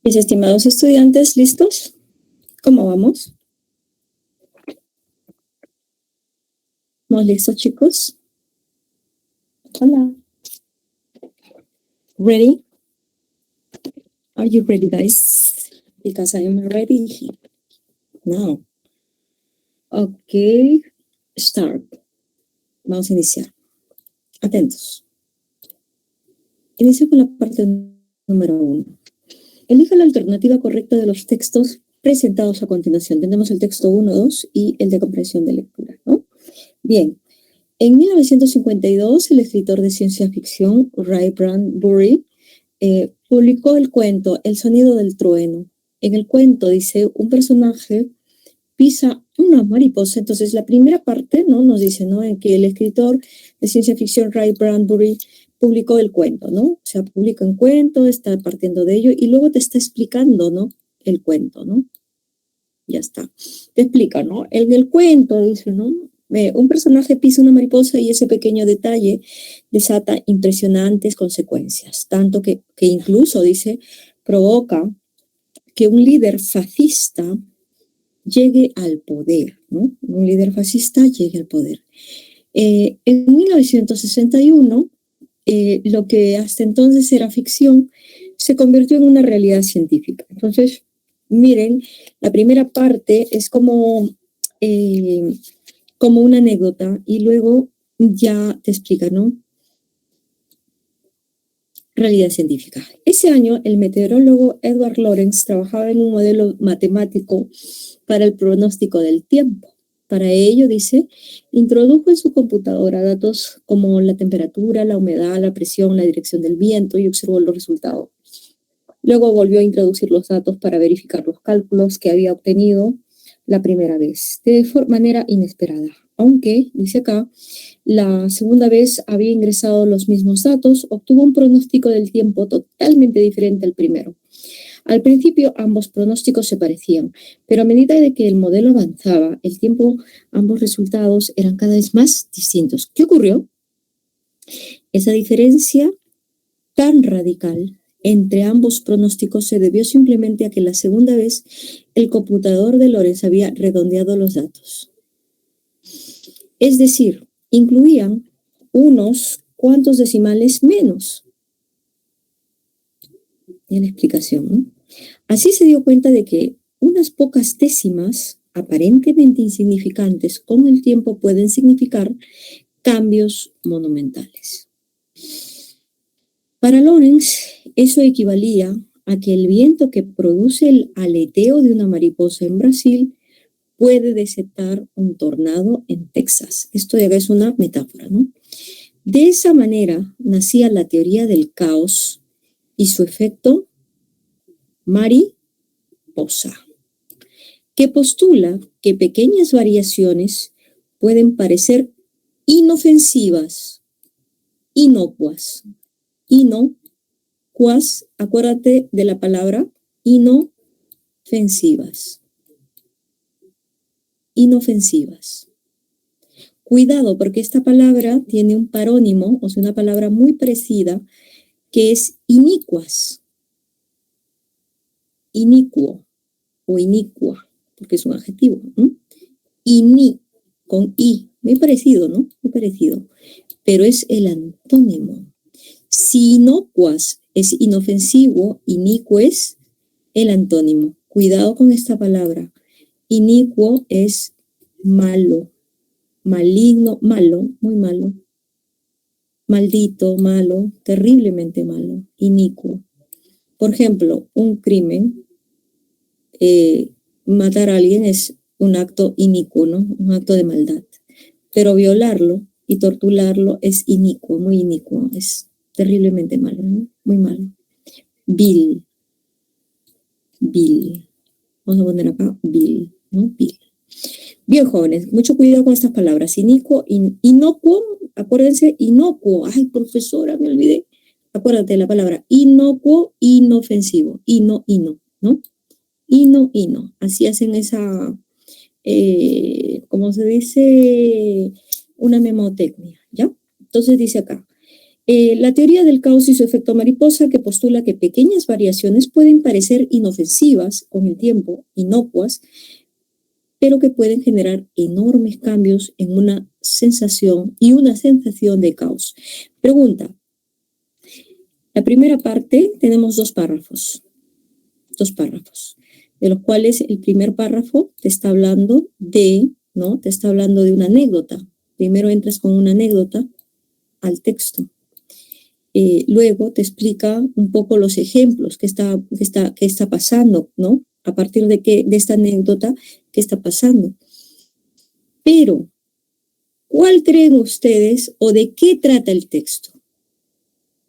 Mis estimados estudiantes, ¿listos? ¿Cómo vamos? ¿Estamos listos, chicos? Hola. Ready? Are you ready, guys? Because I am ready now. Okay, start. Vamos a iniciar. Atentos. Inicio con la parte número 1. Elija la alternativa correcta de los textos presentados a continuación. Tenemos el texto 1, 2 y el de comprensión de lectura, ¿no? Bien. En 1952, el escritor de ciencia ficción Ray Bradbury publicó el cuento El sonido del trueno. En el cuento dice, un personaje pisa una mariposa. Entonces, la primera parte, ¿no? Nos dice, ¿no? En que el escritor de ciencia ficción Ray Bradbury publicó el cuento, ¿no? O sea, publica un cuento, está partiendo de ello y luego te está explicando, ¿no? El cuento, ¿no? Ya está. Te explica, ¿no? El cuento dice, ¿no? Un personaje pisa una mariposa y ese pequeño detalle desata impresionantes consecuencias, tanto que incluso, dice, provoca que un líder fascista llegue al poder, ¿no? Un líder fascista llegue al poder. En 1961, lo que hasta entonces era ficción se convirtió en una realidad científica. Entonces, miren, la primera parte es como una anécdota y luego ya te explica, ¿no? Realidad científica. Ese año, el meteorólogo Edward Lorenz trabajaba en un modelo matemático para el pronóstico del tiempo. Para ello, dice, introdujo en su computadora datos como la temperatura, la humedad, la presión, la dirección del viento y observó los resultados. Luego volvió a introducir los datos para verificar los cálculos que había obtenido la primera vez, de manera inesperada. Aunque, dice acá, la segunda vez había ingresado los mismos datos, obtuvo un pronóstico del tiempo totalmente diferente al primero. Al principio ambos pronósticos se parecían, pero a medida de que el modelo avanzaba, el tiempo, ambos resultados eran cada vez más distintos. ¿Qué ocurrió? Esa diferencia tan radical entre ambos pronósticos se debió simplemente a que la segunda vez el computador de Lorenz había redondeado los datos. Es decir, incluían unos cuantos decimales menos. Y la explicación, ¿no? Así se dio cuenta de que unas pocas décimas aparentemente insignificantes con el tiempo pueden significar cambios monumentales. Para Lorenz, eso equivalía a que el viento que produce el aleteo de una mariposa en Brasil puede desatar un tornado en Texas. Esto ya es una metáfora, ¿no? De esa manera nacía la teoría del caos y su efecto mariposa, que postula que pequeñas variaciones pueden parecer inofensivas, inocuas, acuérdate de la palabra inofensivas. Cuidado, porque esta palabra tiene un parónimo, o sea, una palabra muy parecida, que es inicuas. Inicuo o inicua, porque es un adjetivo. Con i, muy parecido, ¿no? Muy parecido, pero es el antónimo. Si inocuas es inofensivo, inicuo es el antónimo. Cuidado con esta palabra. Inicuo es malo, maligno, malo, muy malo. Maldito, malo, terriblemente malo, inicuo. Por ejemplo, un crimen, matar a alguien es un acto inicuo, ¿no? Un acto de maldad. Pero violarlo y torturarlo es inicuo, muy inicuo, es terriblemente malo, ¿no? Muy malo. Vil. Vamos a poner acá vil, ¿no? Vil. Bien, jóvenes, mucho cuidado con estas palabras. Inicuo, inocuo, acuérdense, inocuo. Ay, profesora, me olvidé. Acuérdate de la palabra inocuo, inofensivo. ¿No? Ino. Así hacen esa, ¿cómo se dice? Una memotecnia, ¿ya? Entonces dice acá, La teoría del caos y su efecto mariposa, que postula que pequeñas variaciones pueden parecer inofensivas con el tiempo, inocuas, pero que pueden generar enormes cambios en una sensación de caos. Pregunta. La primera parte tenemos dos párrafos, de los cuales el primer párrafo te está hablando ¿no? Te está hablando de una anécdota. Primero entras con una anécdota al texto. Luego te explica un poco los ejemplos que está pasando, ¿no? A partir de esta anécdota, ¿qué está pasando? Pero, ¿cuál creen ustedes o de qué trata el texto?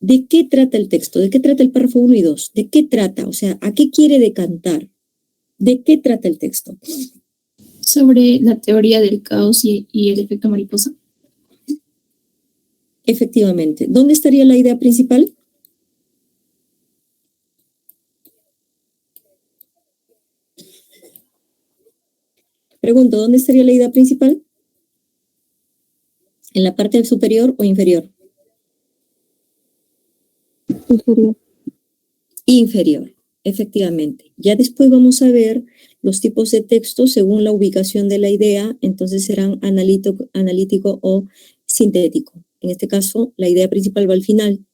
¿De qué trata el texto? ¿De qué trata el párrafo 1 y 2? ¿De qué trata? O sea, ¿a qué quiere decantar? ¿De qué trata el texto? Sobre la teoría del caos y el efecto mariposa. Efectivamente. ¿Dónde estaría la idea principal? Pregunto, ¿dónde estaría la idea principal? ¿En la parte superior o inferior? Inferior. Inferior, efectivamente. Ya después vamos a ver los tipos de texto según la ubicación de la idea, entonces serán analítico o sintético. En este caso, la idea principal va al final,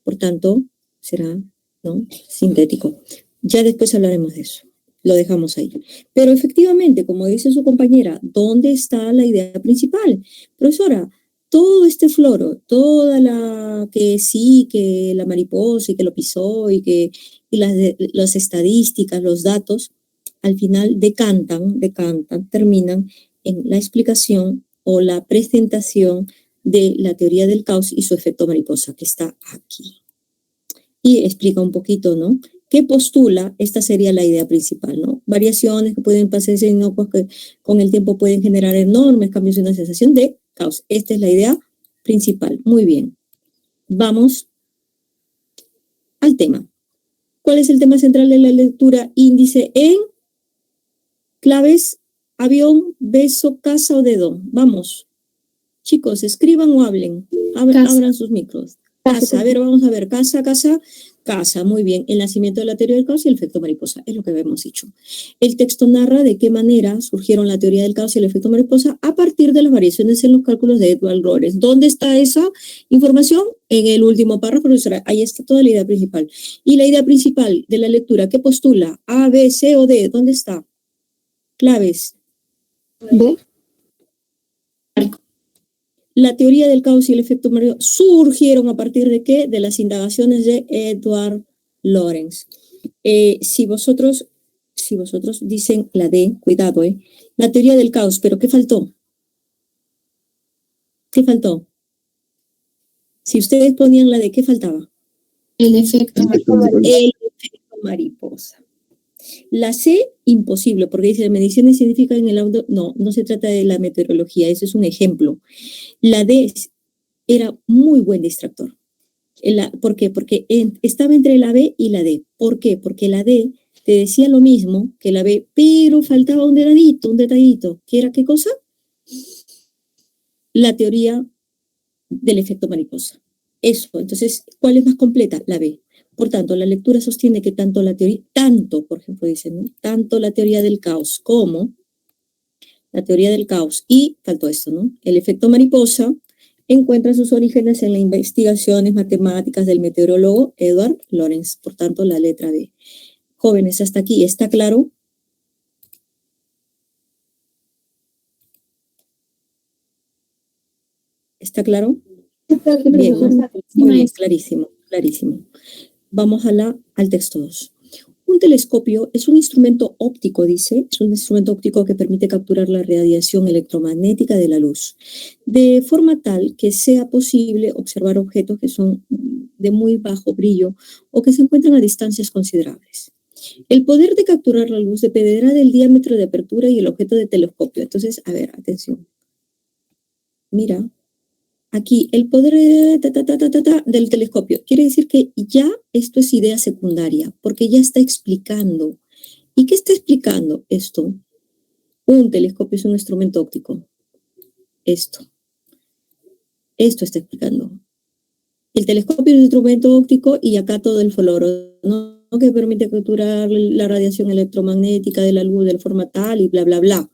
por tanto, será, ¿no?, sintético. Ya después hablaremos de eso. Lo dejamos ahí. Pero efectivamente, como dice su compañera, ¿dónde está la idea principal? Profesora, todo este floro, toda la que sí, que la mariposa y que lo pisó y las estadísticas, los datos, al final terminan en la explicación o la presentación de la teoría del caos y su efecto mariposa, que está aquí. Y explica un poquito, ¿no?, ¿qué postula? Esta sería la idea principal, ¿no? Variaciones que pueden pasarse inocuas que con el tiempo pueden generar enormes cambios en una sensación de caos. Esta es la idea principal. Muy bien. Vamos al tema. ¿Cuál es el tema central de la lectura? Índice en claves, avión, beso, casa o dedo. Vamos. Chicos, escriban o hablen. Abran sus micros. Casa, a ver, vamos a ver. Casa, muy bien. El nacimiento de la teoría del caos y el efecto mariposa, es lo que habíamos dicho. El texto narra de qué manera surgieron la teoría del caos y el efecto mariposa a partir de las variaciones en los cálculos de Edward Lorenz. ¿Dónde está esa información? En el último párrafo, profesora. Ahí está toda la idea principal. Y la idea principal de la lectura, ¿qué postula? A, B, C o D. ¿Dónde está? Claves. ¿De? La teoría del caos y el efecto mariposa surgieron a partir de ¿qué? De las indagaciones de Edward Lorenz. Si vosotros dicen la D, cuidado, la teoría del caos, pero ¿qué faltó? ¿Qué faltó? Si ustedes ponían la D, ¿qué faltaba? El efecto mariposa. El efecto mariposa. La C, imposible, porque dice mediciones científicas en el audio. No se trata de la meteorología, eso es un ejemplo. La D era muy buen distractor. ¿Por qué? Porque estaba entre la B y la D. ¿Por qué? Porque la D te decía lo mismo que la B, pero faltaba un detallito. ¿Qué era qué cosa? La teoría del efecto mariposa. Eso, entonces, ¿cuál es más completa? La B. Por tanto, la lectura sostiene que por ejemplo, dicen, ¿no?, tanto la teoría del caos como la teoría del caos y, faltó esto, ¿no?, el efecto mariposa encuentra sus orígenes en las investigaciones matemáticas del meteorólogo Edward Lorenz. Por tanto, la letra B. Jóvenes, hasta aquí, ¿está claro? ¿Está claro? Bien, muy bien, clarísimo. Vamos al texto 2. Un telescopio es un instrumento óptico, dice, es un instrumento óptico que permite capturar la radiación electromagnética de la luz, de forma tal que sea posible observar objetos que son de muy bajo brillo o que se encuentran a distancias considerables. El poder de capturar la luz dependerá del diámetro de apertura y el objeto de telescopio. Entonces, a ver, atención. Mira. Aquí, el poder del telescopio. Quiere decir que ya esto es idea secundaria, porque ya está explicando. ¿Y qué está explicando esto? Un telescopio es un instrumento óptico. Esto está explicando. El telescopio es un instrumento óptico y acá todo el fluoro, ¿no? Que permite capturar la radiación electromagnética de la luz de forma tal y bla, bla, bla.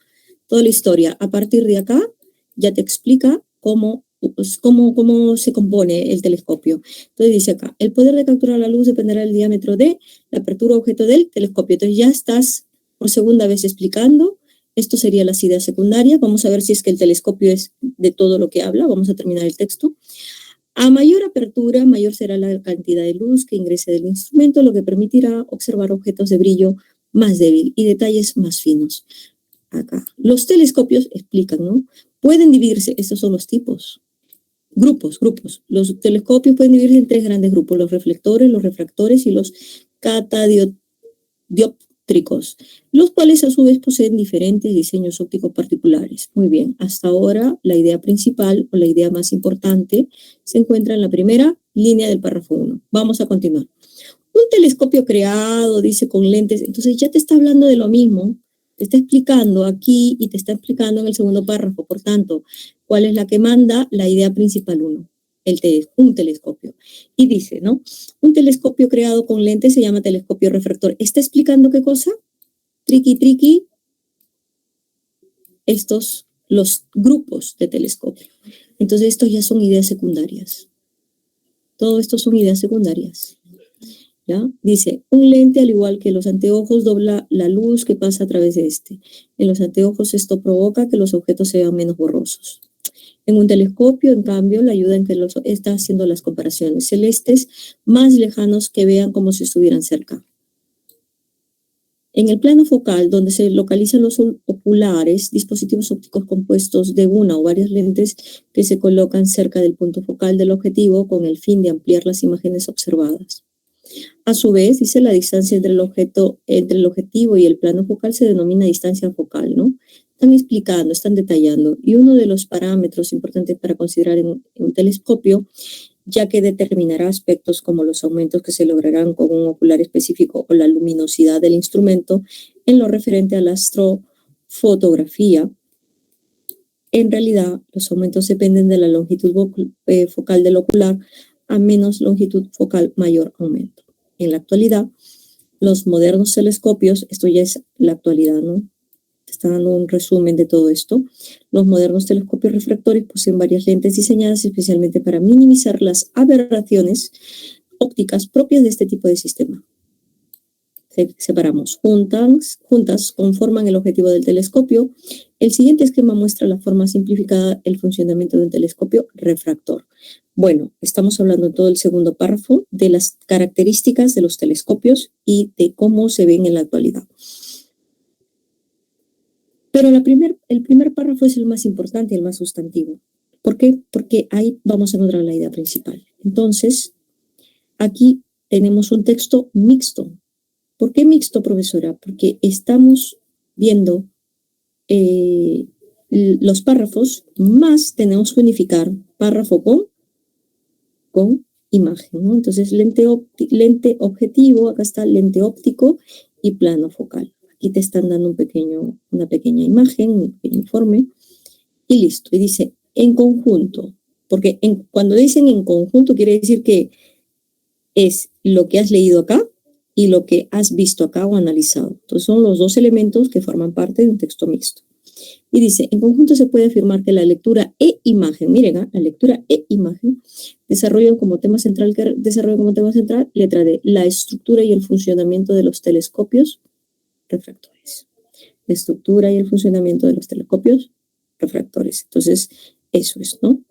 Toda la historia. A partir de acá ya te explica cómo se compone el telescopio. Entonces dice acá, el poder de capturar la luz dependerá del diámetro de la apertura objeto del telescopio. Entonces ya estás por segunda vez explicando. Esto sería las ideas secundarias. Vamos a ver si es que el telescopio es de todo lo que habla. Vamos a terminar el texto. A mayor apertura, mayor será la cantidad de luz que ingrese del instrumento, lo que permitirá observar objetos de brillo más débil y detalles más finos. Acá. Los telescopios explican, ¿no? Pueden dividirse, estos son los tipos. Grupos. Los telescopios pueden dividirse en 3 grandes grupos, los reflectores, los refractores y los catadioptricos, los cuales a su vez poseen diferentes diseños ópticos particulares. Muy bien, hasta ahora la idea principal o la idea más importante se encuentra en la primera línea del párrafo 1. Vamos a continuar. Un telescopio creado, dice, con lentes, entonces ya te está hablando de lo mismo, te está explicando aquí y te está explicando en el segundo párrafo. Por tanto, ¿cuál es la que manda? La idea principal 1, un telescopio. Y dice, ¿no? Un telescopio creado con lentes se llama telescopio refractor. ¿Está explicando qué cosa? Triqui. Los grupos de telescopio. Entonces, estos ya son ideas secundarias. Todo esto son ideas secundarias. ¿Ya? Dice, un lente, al igual que los anteojos, dobla la luz que pasa a través de este. En los anteojos esto provoca que los objetos se vean menos borrosos. En un telescopio, en cambio, la ayuda en que está haciendo las comparaciones celestes más lejanos que vean como si estuvieran cerca. En el plano focal, donde se localizan los oculares, dispositivos ópticos compuestos de una o varias lentes que se colocan cerca del punto focal del objetivo con el fin de ampliar las imágenes observadas. A su vez, dice, la distancia entre el objetivo y el plano focal se denomina distancia focal, ¿no? Están explicando, están detallando. Y uno de los parámetros importantes para considerar en un telescopio, ya que determinará aspectos como los aumentos que se lograrán con un ocular específico o la luminosidad del instrumento en lo referente a la astrofotografía. En realidad, los aumentos dependen de la longitud focal del ocular, a menos longitud focal, mayor aumento. En la actualidad, los modernos telescopios, esto ya es la actualidad, ¿no? Te está dando un resumen de todo esto. Los modernos telescopios refractores poseen varias lentes diseñadas especialmente para minimizar las aberraciones ópticas propias de este tipo de sistema. Separamos. Juntas conforman el objetivo del telescopio. El siguiente esquema muestra la forma simplificada del funcionamiento de un telescopio refractor. Bueno, estamos hablando en todo el segundo párrafo de las características de los telescopios y de cómo se ven en la actualidad. Pero el primer párrafo es el más importante, el más sustantivo. ¿Por qué? Porque ahí vamos a encontrar la idea principal. Entonces, aquí tenemos un texto mixto. ¿Por qué mixto, profesora? Porque estamos viendo los párrafos, más tenemos que unificar párrafo con imagen, ¿no? Entonces, lente objetivo, acá está lente óptico y plano focal. Aquí te están dando una pequeña imagen, un pequeño informe, y listo. Y dice, en conjunto, porque cuando dicen en conjunto quiere decir que es lo que has leído acá y lo que has visto acá o analizado. Entonces son los dos elementos que forman parte de un texto mixto. Y dice, en conjunto se puede afirmar que la lectura e imagen, miren, la lectura e imagen desarrollan como tema central, letra D, la estructura y el funcionamiento de los telescopios refractores. La estructura y el funcionamiento de los telescopios refractores. Entonces, eso es, ¿no?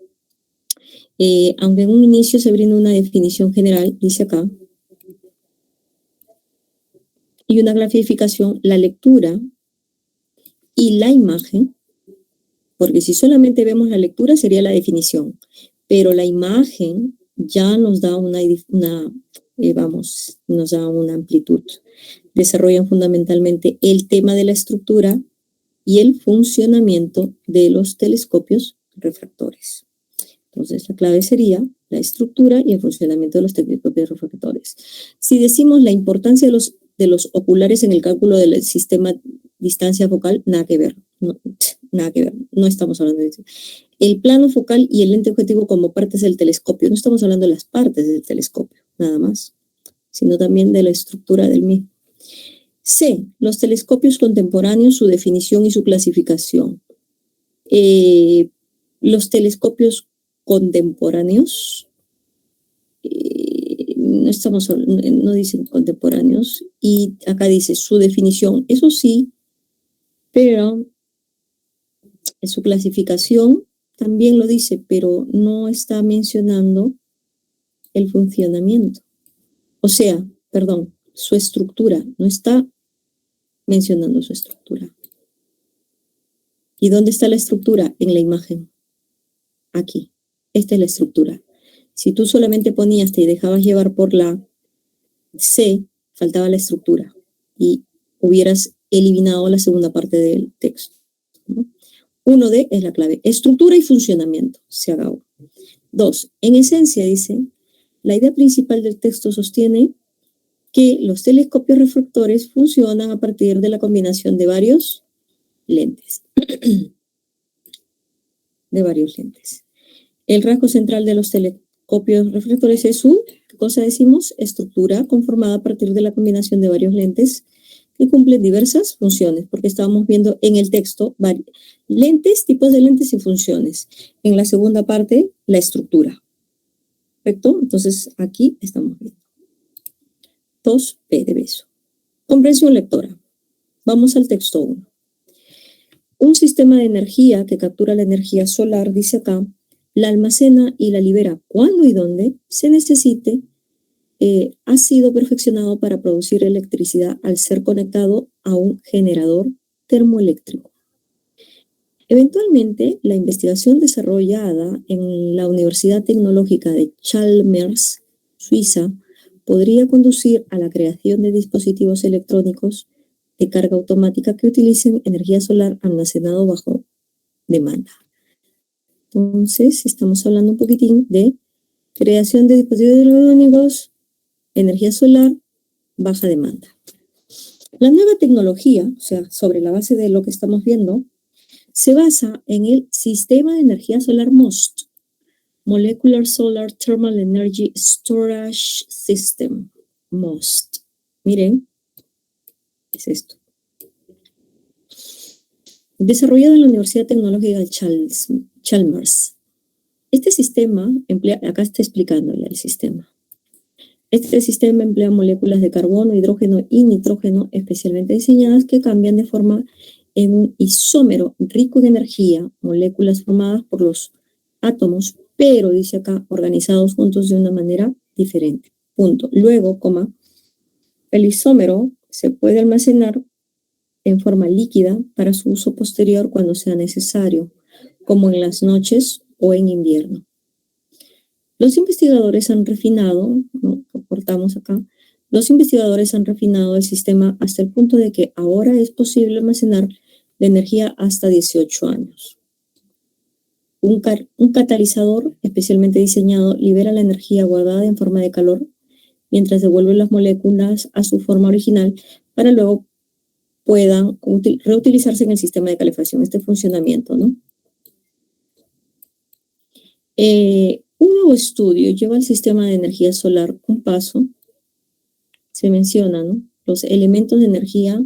Aunque en un inicio se brinda una definición general, dice acá, y una clasificación, la lectura y la imagen, porque si solamente vemos la lectura sería la definición, pero la imagen ya nos da nos da una amplitud. Desarrollan fundamentalmente el tema de la estructura y el funcionamiento de los telescopios refractores. Entonces, la clave sería la estructura y el funcionamiento de los telescopios refractores. Si decimos la importancia de los oculares en el cálculo del sistema distancia focal, nada que ver. No estamos hablando de eso. el plano focal y el lente objetivo como partes del telescopio. No estamos hablando de las partes del telescopio, nada más, sino también de la estructura del mismo. C. Los telescopios contemporáneos, su definición y su clasificación. Los telescopios contemporáneos, no dicen contemporáneos, y acá dice su definición, eso sí, pero en su clasificación también lo dice, pero no está mencionando el funcionamiento. O sea, perdón, su estructura, no está mencionando su estructura. ¿Y dónde está la estructura? En la imagen. Aquí. Esta es la estructura. Si tú solamente ponías y dejabas llevar por la C, faltaba la estructura y hubieras eliminado la segunda parte del texto, ¿no? 1D es la clave. Estructura y funcionamiento. Se acabó. 2. En esencia, dice, la idea principal del texto sostiene que los telescopios refractores funcionan a partir de la combinación de varios lentes. El rasgo central de los telescopios refractores es su, ¿qué cosa decimos? Estructura conformada a partir de la combinación de varios lentes que cumplen diversas funciones, porque estábamos viendo en el texto lentes, tipos de lentes y funciones. En la segunda parte, la estructura. ¿Correcto? Entonces, aquí estamos viendo. 2B de beso. Comprensión lectora. Vamos al texto 1. Un sistema de energía que captura la energía solar, dice acá, la almacena y la libera cuando y donde se necesite, ha sido perfeccionado para producir electricidad al ser conectado a un generador termoeléctrico. Eventualmente, la investigación desarrollada en la Universidad Tecnológica de Chalmers, Suiza, podría conducir a la creación de dispositivos electrónicos de carga automática que utilicen energía solar almacenado bajo demanda. Entonces, estamos hablando un poquitín de creación de dispositivos electrónicos, energía solar, baja demanda. La nueva tecnología, o sea, sobre la base de lo que estamos viendo, se basa en el sistema de energía solar MOST, Molecular Solar Thermal Energy Storage System, MOST. Miren, es esto. Desarrollado en la Universidad Tecnológica de Chalmers. Este sistema emplea, acá está explicando ya el sistema. Este sistema emplea moléculas de carbono, hidrógeno y nitrógeno especialmente diseñadas que cambian de forma en un isómero rico en energía, moléculas formadas por los átomos, pero, dice acá, organizados juntos de una manera diferente. Punto. Luego, coma, el isómero se puede almacenar en forma líquida para su uso posterior cuando sea necesario, como en las noches o en invierno. Los investigadores han refinado, ¿no? Aportamos acá, los investigadores han refinado el sistema hasta el punto de que ahora es posible almacenar la energía hasta 18 años. Un catalizador especialmente diseñado libera la energía guardada en forma de calor mientras devuelve las moléculas a su forma original para luego puedan reutilizarse en el sistema de calefacción, este funcionamiento, ¿no? Un nuevo estudio lleva al sistema de energía solar un paso, se menciona, ¿no? Los elementos de energía,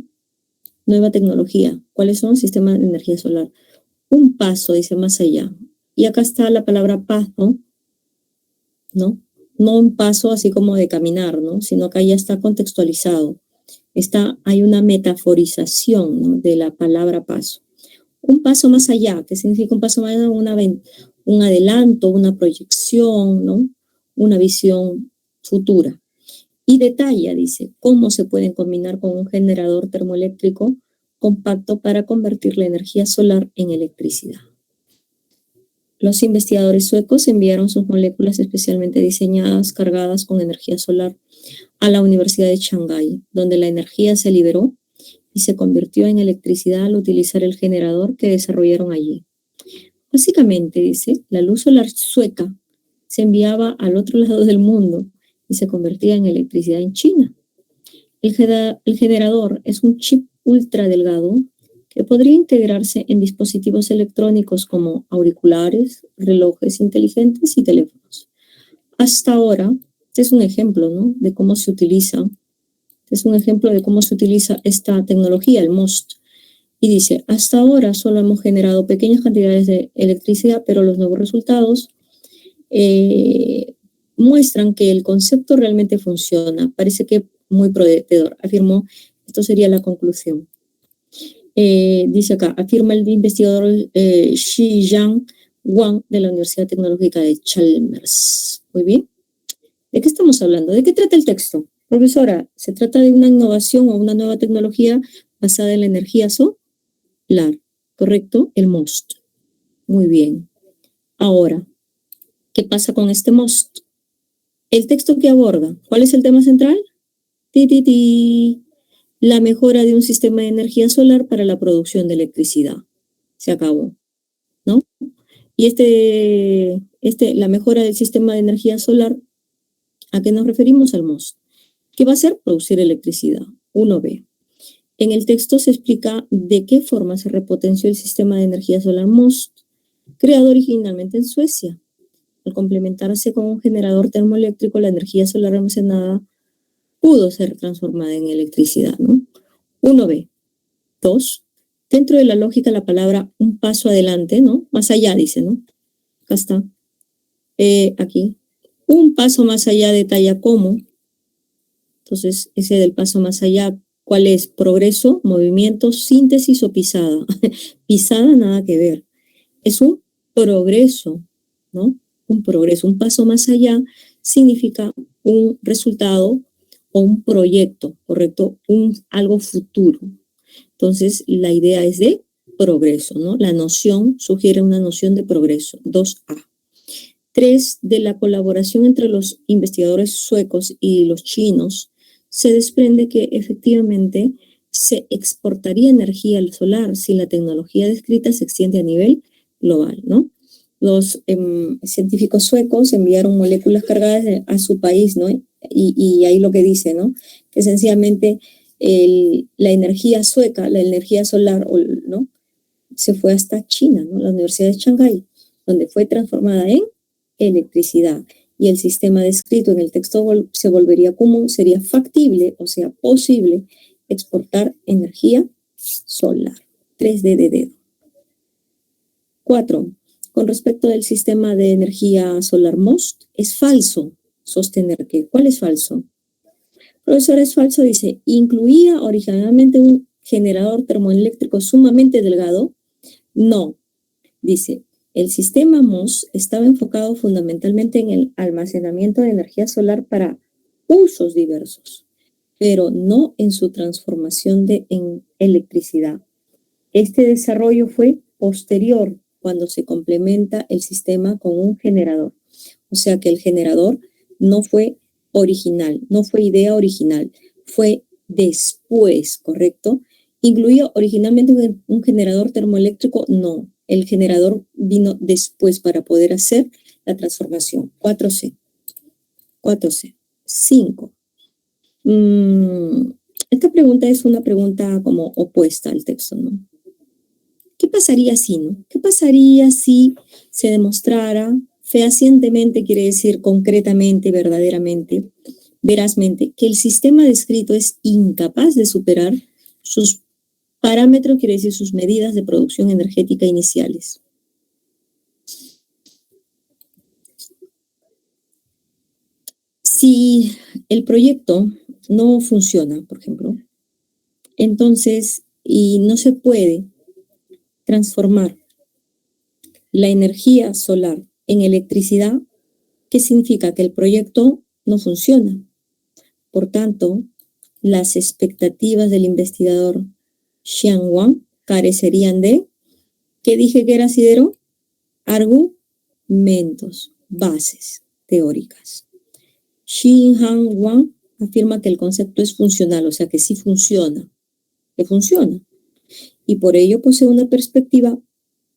nueva tecnología. ¿Cuáles son? Sistema de energía solar. Un paso, dice, más allá. Y acá está la palabra paso, ¿no? No un paso así como de caminar, ¿no? Sino acá ya está contextualizado. Hay una metaforización, ¿no? De la palabra paso. Un paso más allá, ¿qué significa un paso más allá? Un adelanto, una proyección, ¿no? Una visión futura. Y detalla, dice, cómo se pueden combinar con un generador termoeléctrico compacto para convertir la energía solar en electricidad. Los investigadores suecos enviaron sus moléculas especialmente diseñadas, cargadas con energía solar, a la Universidad de Shanghái, donde la energía se liberó y se convirtió en electricidad al utilizar el generador que desarrollaron allí. Básicamente, dice, la luz solar sueca se enviaba al otro lado del mundo y se convertía en electricidad en China. El generador es un chip ultra delgado que podría integrarse en dispositivos electrónicos como auriculares, relojes inteligentes y teléfonos. Hasta ahora, este es un ejemplo, ¿no?, de cómo se utiliza, esta tecnología, el MOST. Y dice, hasta ahora solo hemos generado pequeñas cantidades de electricidad, pero los nuevos resultados muestran que el concepto realmente funciona. Parece que muy prometedor, afirmó. Esto sería la conclusión. Dice acá, afirma el investigador Xiyang Wang de la Universidad Tecnológica de Chalmers. Muy bien. ¿De qué estamos hablando? ¿De qué trata el texto? Profesora, se trata de una innovación o una nueva tecnología basada en la energía solar, ¿correcto? El MOST. Muy bien. Ahora, ¿qué pasa con este MOST? El texto que aborda, ¿cuál es el tema central? La mejora de un sistema de energía solar para la producción de electricidad. Se acabó, ¿no? Y la mejora del sistema de energía solar, ¿a qué nos referimos? Al MOST. ¿Qué va a hacer? Producir electricidad. 1B. En el texto se explica de qué forma se repotenció el sistema de energía solar MOST, creado originalmente en Suecia. Al complementarse con un generador termoeléctrico, la energía solar almacenada pudo ser transformada en electricidad, ¿no? 1B. 2. Dentro de la lógica, la palabra un paso adelante, ¿no? Más allá, dice, ¿no? Acá está. Aquí. Un paso más allá detalla cómo. Entonces, ese del paso más allá, ¿cuál es? Progreso, movimiento, síntesis o pisada. Pisada, nada que ver. Es un progreso, ¿no? Un progreso. Un paso más allá significa un resultado o un proyecto, ¿correcto? Algo futuro. Entonces, la idea es de progreso, ¿no? La noción sugiere una noción de progreso. 2A. 3. De la colaboración entre los investigadores suecos y los chinos, se desprende que efectivamente se exportaría energía solar si la tecnología descrita se extiende a nivel global, ¿no? Los científicos suecos enviaron moléculas cargadas a su país, ¿no? Y ahí lo que dice, ¿no? Que sencillamente la energía sueca, la energía solar, ¿no?, se fue hasta China, ¿no?, la Universidad de Shanghái, donde fue transformada en electricidad. Y el sistema descrito en el texto se volvería común, sería factible, o sea, posible, exportar energía solar. 3D de dedo. 4. Con respecto del sistema de energía solar MOST, es falso sostener que. ¿Cuál es falso? Profesor, es falso, dice, ¿incluía originalmente un generador termoeléctrico sumamente delgado? No, dice, el sistema MOST estaba enfocado fundamentalmente en el almacenamiento de energía solar para usos diversos, pero no en su transformación en electricidad. Este desarrollo fue posterior cuando se complementa el sistema con un generador. O sea que el generador no fue original, no fue idea original, fue después, ¿correcto? ¿Incluía originalmente un generador termoeléctrico? No, el generador vino después para poder hacer la transformación. 4C. 5. Esta pregunta es una pregunta como opuesta al texto, ¿no? ¿Qué pasaría si, no? ¿Qué pasaría si se demostrara fehacientemente, quiere decir concretamente, verdaderamente, verazmente, que el sistema descrito es incapaz de superar sus parámetros, quiere decir sus medidas de producción energética iniciales? Si el proyecto no funciona, por ejemplo, entonces, y no se puede transformar la energía solar en electricidad, ¿qué significa? Que el proyecto no funciona. Por tanto, las expectativas del investigador Xiang Wang carecerían de, ¿qué dije que era asidero? Argumentos, bases teóricas. Xiang Wang afirma que el concepto es funcional, o sea que sí funciona, que funciona. Y por ello posee una perspectiva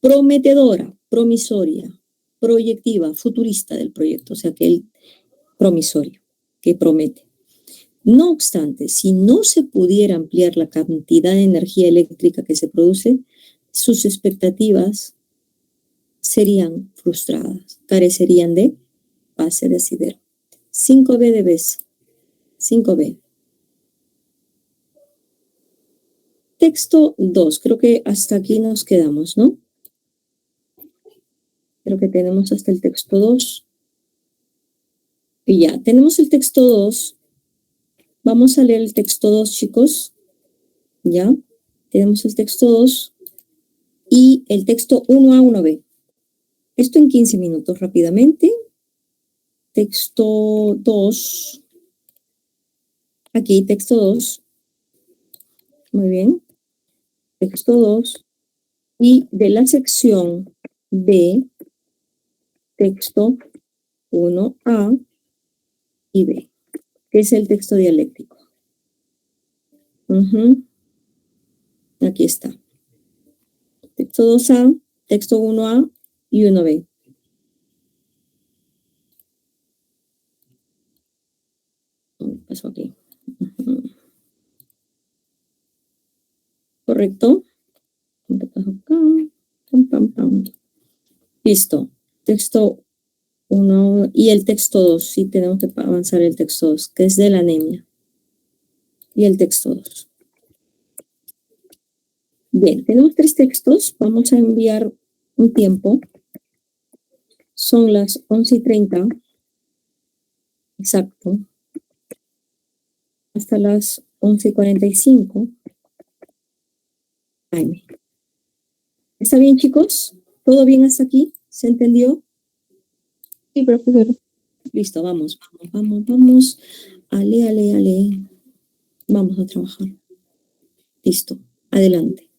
prometedora, promisoria, proyectiva, futurista del proyecto, o sea que el promisorio, que promete. No obstante, si no se pudiera ampliar la cantidad de energía eléctrica que se produce, sus expectativas serían frustradas, carecerían de base de asidero. 5B de beso. 5B. Texto 2. Creo que hasta aquí nos quedamos, ¿no? Creo que tenemos hasta el texto 2. Y ya, tenemos el texto 2. Vamos a leer el texto 2, chicos. ¿Ya? Tenemos el texto 2 y el texto 1A, 1B. Esto en 15 minutos rápidamente. Texto 2. Aquí, texto 2. Muy bien. Texto 2. Y de la sección de texto 1A y B, que es el texto dialéctico. Aquí está. Texto 2A, texto 1A y 1B. ¿Qué pasó aquí? ¿Correcto? ¿Qué pasó acá? Pam, pam, pam. Listo. Texto 1 y el texto 2. Sí, tenemos que avanzar el texto 2, que es de la anemia. Y el texto 2. Bien, tenemos 3 textos. Vamos a enviar un tiempo. Son las 11:30. Exacto. Hasta las 11:45. AM. ¿Está bien, chicos? ¿Todo bien hasta aquí? ¿Se entendió? Sí, profesor. Listo, vamos. Ale. Vamos a trabajar. Listo. Adelante.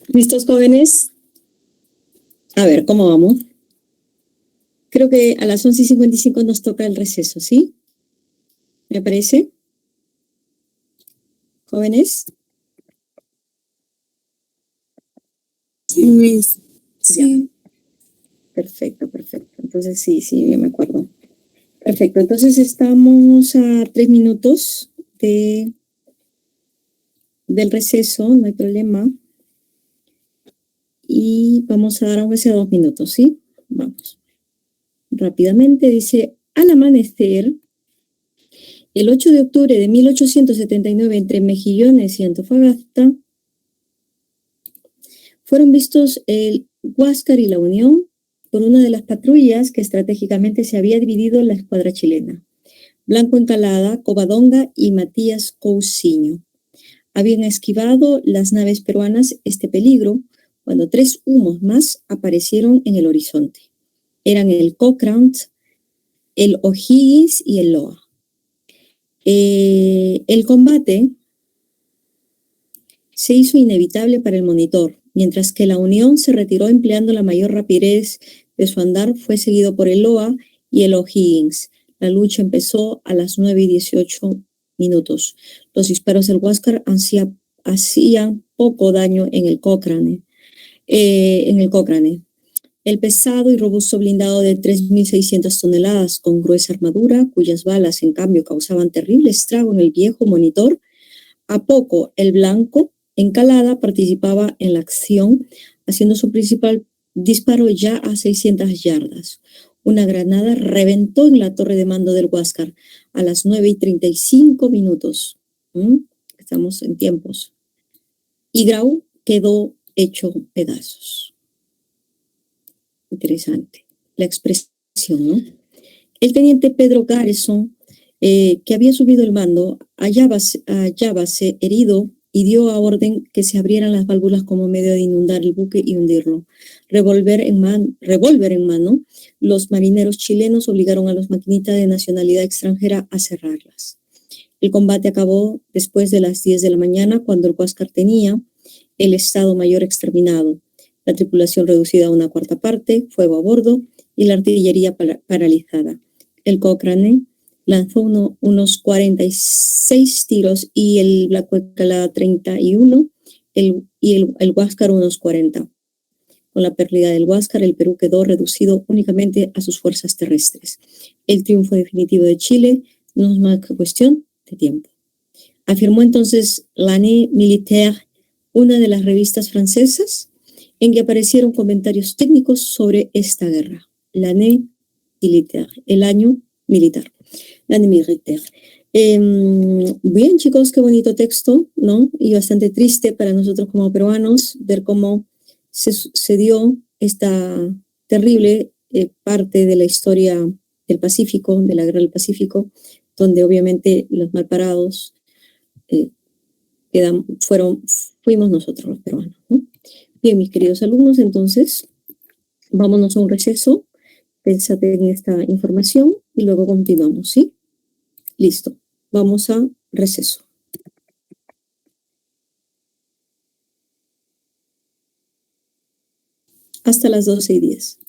¿Listos, jóvenes? A ver, ¿cómo vamos? Creo que a las 11:55 nos toca el receso, ¿sí? ¿Me parece? ¿Jóvenes? Sí. Perfecto, perfecto. Entonces sí, yo me acuerdo. Perfecto, entonces estamos a 3 minutos del receso, no hay problema. Y vamos a dar aunque sea 2 minutos, ¿sí? Vamos. Rápidamente dice, al amanecer, el 8 de octubre de 1879, entre Mejillones y Antofagasta, fueron vistos el Huáscar y la Unión por una de las patrullas que estratégicamente se había dividido en la escuadra chilena. Blanco Encalada, Covadonga y Matías Cousiño habían esquivado las naves peruanas este peligro cuando 3 humos más aparecieron en el horizonte. Eran el Cochrane, el O'Higgins y el Loa. El combate se hizo inevitable para el Monitor, mientras que la Unión se retiró empleando la mayor rapidez de su andar, fue seguido por el Loa y el O'Higgins. La lucha empezó a las 9:18 minutos. Los disparos del Huáscar hacían poco daño en el Cochrane. El pesado y robusto blindado de 3.600 toneladas con gruesa armadura, cuyas balas en cambio causaban terrible estrago en el viejo Monitor. A poco el Blanco Encalada participaba en la acción, haciendo su principal disparo ya a 600 yardas. Una granada reventó en la torre de mando del Huáscar a las 9:35 minutos. Estamos en tiempos. Y Grau quedó hecho pedazos. Interesante la expresión, ¿no? El teniente Pedro Garrison, que había subido el mando, hallábase herido y dio a orden que se abrieran las válvulas como medio de inundar el buque y hundirlo. Revólver en mano, los marineros chilenos obligaron a los maquinitas de nacionalidad extranjera a cerrarlas. El combate acabó después de las 10 de la mañana, cuando el Huáscar tenía el Estado Mayor exterminado, la tripulación reducida a una cuarta parte, fuego a bordo y la artillería paralizada. El Cochrane lanzó unos 46 tiros y el Black Huascar 31 y el Huáscar unos 40. Con la pérdida del Huáscar, el Perú quedó reducido únicamente a sus fuerzas terrestres. El triunfo definitivo de Chile no es más que cuestión de tiempo. Afirmó entonces l'Année Militaire, una de las revistas francesas, en que aparecieron comentarios técnicos sobre esta guerra. L'Année Militaire, el año militar. L'Année Militaire. Bien, chicos, qué bonito texto, ¿no? Y bastante triste para nosotros como peruanos ver cómo se dio esta terrible parte de la historia del Pacífico, de la guerra del Pacífico, donde obviamente los malparados fuimos nosotros los peruanos, ¿no? Bien, mis queridos alumnos, entonces vámonos a un receso, pensate en esta información y luego continuamos, ¿sí? Listo, vamos a receso. Hasta las 12:10.